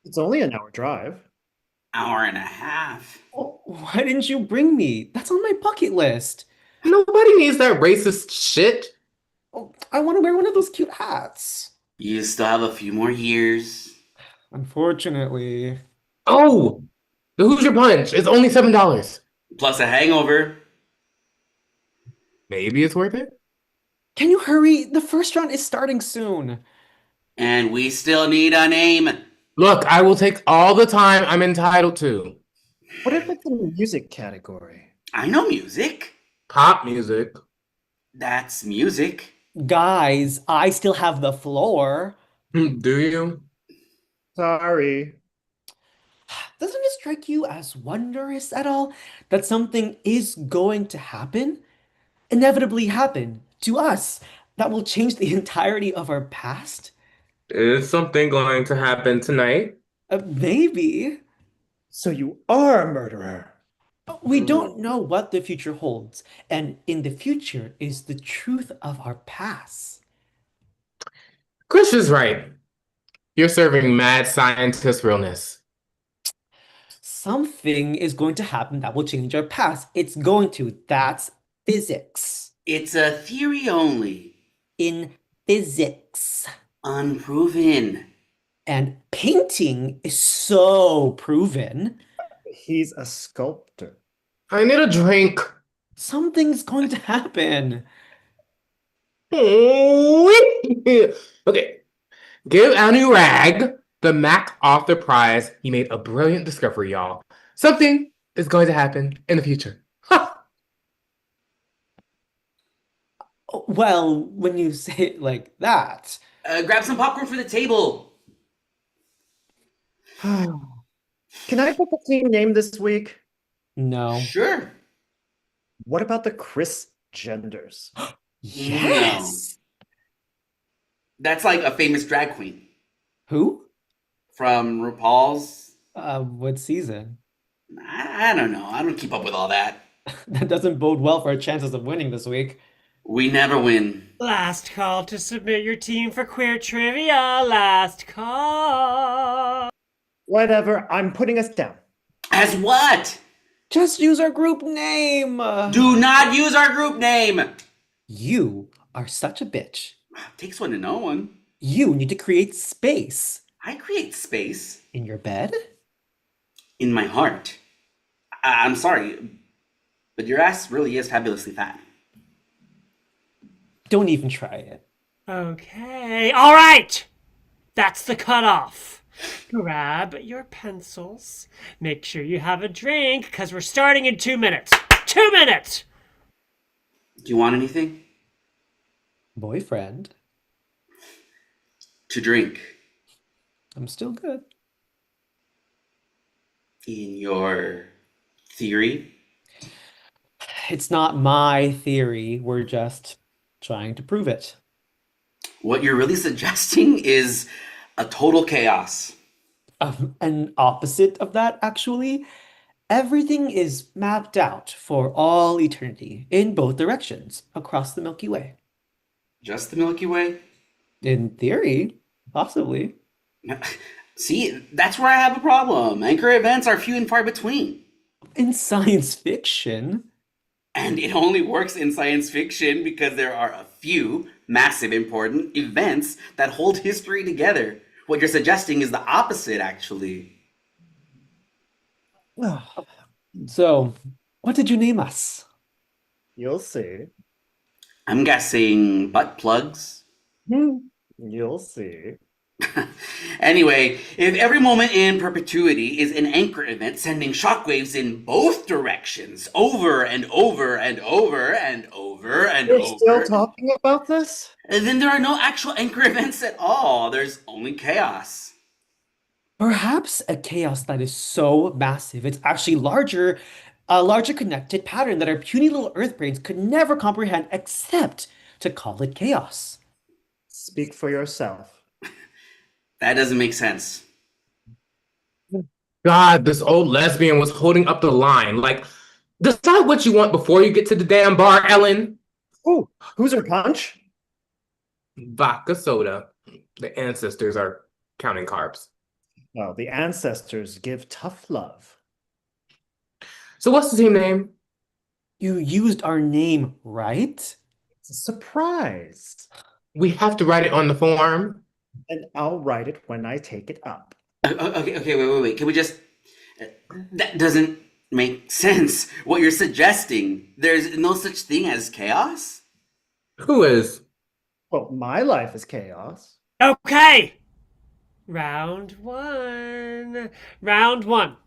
It's only an hour drive. Hour and a half. Oh, why didn't you bring me? That's on my bucket list. Nobody needs that racist shit. Oh, I want to wear one of those cute hats. You still have a few more years. Unfortunately. Oh, the Hoosier Punch is only $7. Plus a hangover. Maybe it's worth it. Can you hurry? The first round is starting soon. And we still need a name. Look, I will take all the time I'm entitled to. What if it's a music category? I know music. Pop music. That's music. Guys, I still have the floor. Do you? Sorry. Doesn't it strike you as wondrous at all that something is going to happen? Inevitably happen to us that will change the entirety of our past? Is something going to happen tonight? Maybe. So you are a murderer. We don't know what the future holds, and in the future is the truth of our past. Chris is right. You're serving mad scientist realness. Something is going to happen that will change our past. It's going to. That's physics. It's a theory only. In physics. Unproven. And painting is so proven. He's a sculptor. I need a drink. Something's going to happen. Okay. Give Anurag the MacArthur Prize. He made a brilliant discovery, y'all. Something is going to happen in the future. Well, when you say it like that. Grab some popcorn for the table. Can I pick a team name this week? No. Sure. What about the Chris Genders? Yes. No. That's like a famous drag queen. Who? From RuPaul's. What season? I don't know. I don't keep up with all that. That doesn't bode well for our chances of winning this week. We never win. Last call to submit your team for queer trivia. Last call. Whatever. I'm putting us down. As what? Just use our group name. Do not use our group name. You are such a bitch. Takes one to know one. You need to create space. I create space. In your bed? In my heart. I'm sorry, but your ass really is fabulously fat. Don't even try it. Okay, all right. That's the cutoff. Grab your pencils. Make sure you have a drink, because we're starting in 2 minutes. 2 minutes! Do you want anything? Boyfriend. To drink. I'm still good. In your theory? It's not my theory. We're just trying to prove it. What you're really suggesting is a total chaos. An opposite of that, actually. Everything is mapped out for all eternity in both directions across the Milky Way. Just the Milky Way? In theory, possibly. See, that's where I have a problem. Anchor events are few and far between. In science fiction. And it only works in science fiction because there are a few massive important events that hold history together. What you're suggesting is the opposite, actually. So, what did you name us? You'll see. I'm guessing butt plugs. You'll see. Anyway, if every moment in perpetuity is an anchor event sending shockwaves in both directions, over and over and over and over and We're over, still talking about this? then there are no actual anchor events at all. There's only chaos. Perhaps a chaos that is so massive it's actually a larger connected pattern that our puny little Earth brains could never comprehend except to call it chaos. Speak for yourself. That doesn't make sense. God, this old lesbian was holding up the line. Like, decide what you want before you get to the damn bar, Ellen. Oh, who's her punch? Vodka soda. The ancestors are counting carbs. Well, the ancestors give tough love. So what's the team name? You used our name, right? It's a surprise. We have to write it on the form. And I'll write it when I take it up. Okay, wait. Can we just... That doesn't make sense. What you're suggesting. There's no such thing as chaos? Who is? Well, my life is chaos. Okay. Round one. Round one.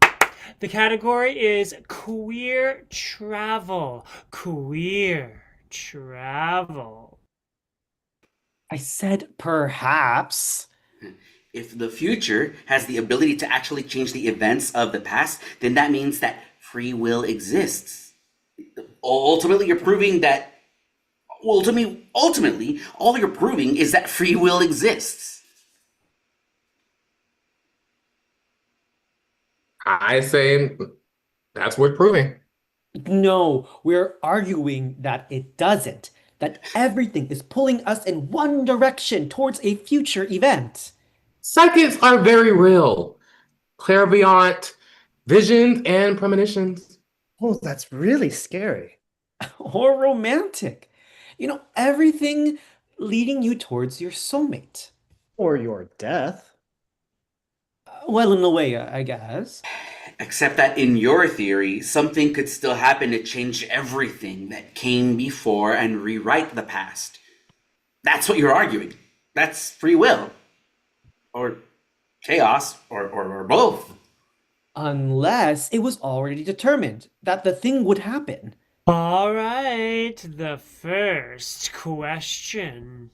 The category is queer travel. Queer travel. I said perhaps. If the future has the ability to actually change the events of the past, then that means that free will exists. Ultimately, you're proving that... Ultimately, all you're proving is that free will exists. I say that's worth proving. No, we're arguing that it doesn't. That everything is pulling us in one direction towards a future event. Psychics are very real. Clairvoyant, visions, and premonitions. Oh, that's really scary. Or romantic. You know, everything leading you towards your soulmate. Or your death. Well, in a way, I guess. Except that in your theory, something could still happen to change everything that came before and rewrite the past. That's what you're arguing. That's free will. Or chaos, or both. Unless it was already determined that the thing would happen. All right, the first question.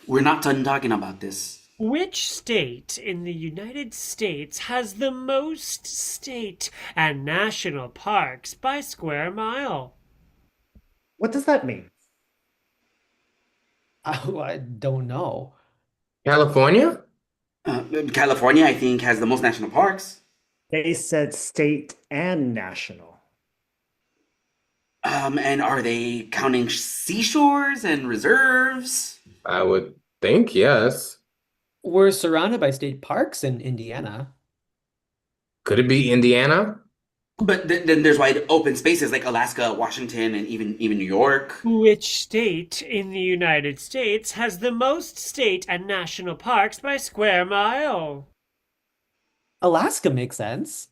We're not done talking about this. Which state in the United States has the most state and national parks by square mile? What does that mean? Oh, I don't know. California? California, I think, has the most national parks. They said state and national. And are they counting seashores and reserves? I would think yes. We're surrounded by state parks in Indiana. Could it be Indiana? But then there's wide open spaces like Alaska, Washington, and even New York. Which state in the United States has the most state and national parks by square mile? Alaska makes sense.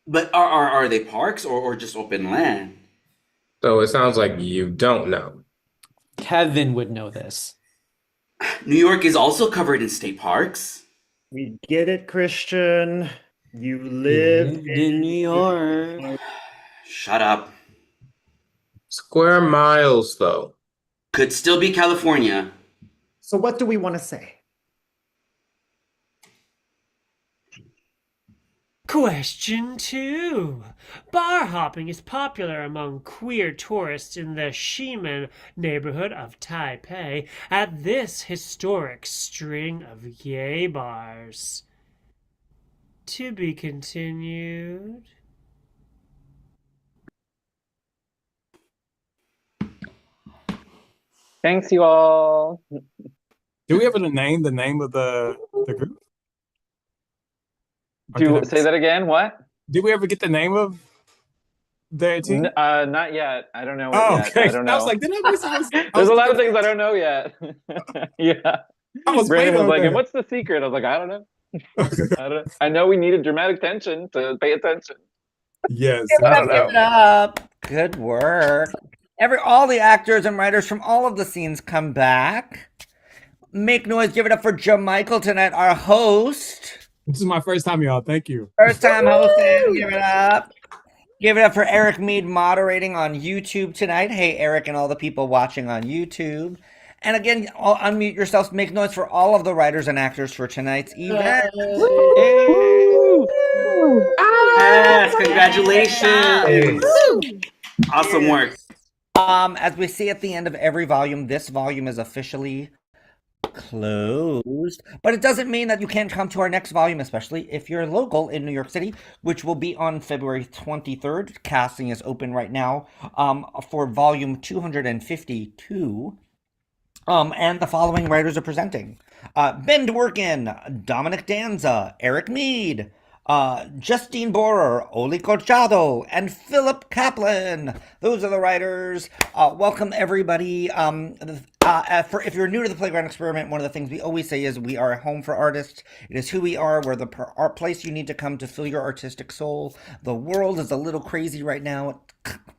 But are they parks or just open land? So it sounds like you don't know. Kevin would know this. New York is also covered in state parks. We get it, Christian. You live in New York. Shut up. Square miles, though. Could still be California. So what do we want to say? Question 2. Bar hopping is popular among queer tourists in the Ximen neighborhood of Taipei at this historic string of gay bars. To be continued. Thanks, you all. Do we ever name the name of the group? Say that again. What? Did we ever get the name of their team? Not yet. I don't know it yet. Okay. I don't know. I was like, did I miss? There's a lot of things I don't know yet. Yeah. I was Brandon waiting was on like, that. and what's the secret? I was like, I don't know. I know we needed dramatic tension to pay attention. Yes. I don't Give it know. up. Good work. All the actors and writers from all of the scenes come back. Make noise, give it up for Jamichael tonight, our host. This is my first time, y'all. Thank you. First time hosting, give it up. Give it up for Eric Mead moderating on YouTube tonight. Hey, Eric and all the people watching on YouTube. And again, unmute yourselves, make noise for all of the writers and actors for tonight's event. Yes, congratulations. Awesome work. As we see at the end of every volume, this volume is officially closed, but it doesn't mean that you can't come to our next volume, especially if you're local in New York City, which will be on February 23rd. Casting is open right now for volume 252. And the following writers are presenting: Ben Dworkin, Dominic Danza, Eric Mead, Justine Borer, Oli Corchado, and Philip Kaplan. Those are the writers. Welcome, everybody. If you're new to the Playground Experiment, one of the things we always say is we are a home for artists. It is who we are. We're the place you need to come to fill your artistic soul. The world is a little crazy right now,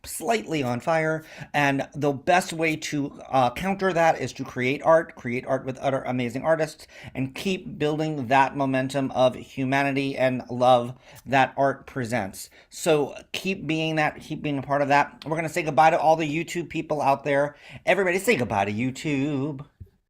slightly on fire, and the best way to counter that is to create art with other amazing artists, and keep building that momentum of humanity and love that art presents. So keep being that, keep being a part of that. We're going to say goodbye to all the YouTube people out there. Everybody say goodbye to YouTube.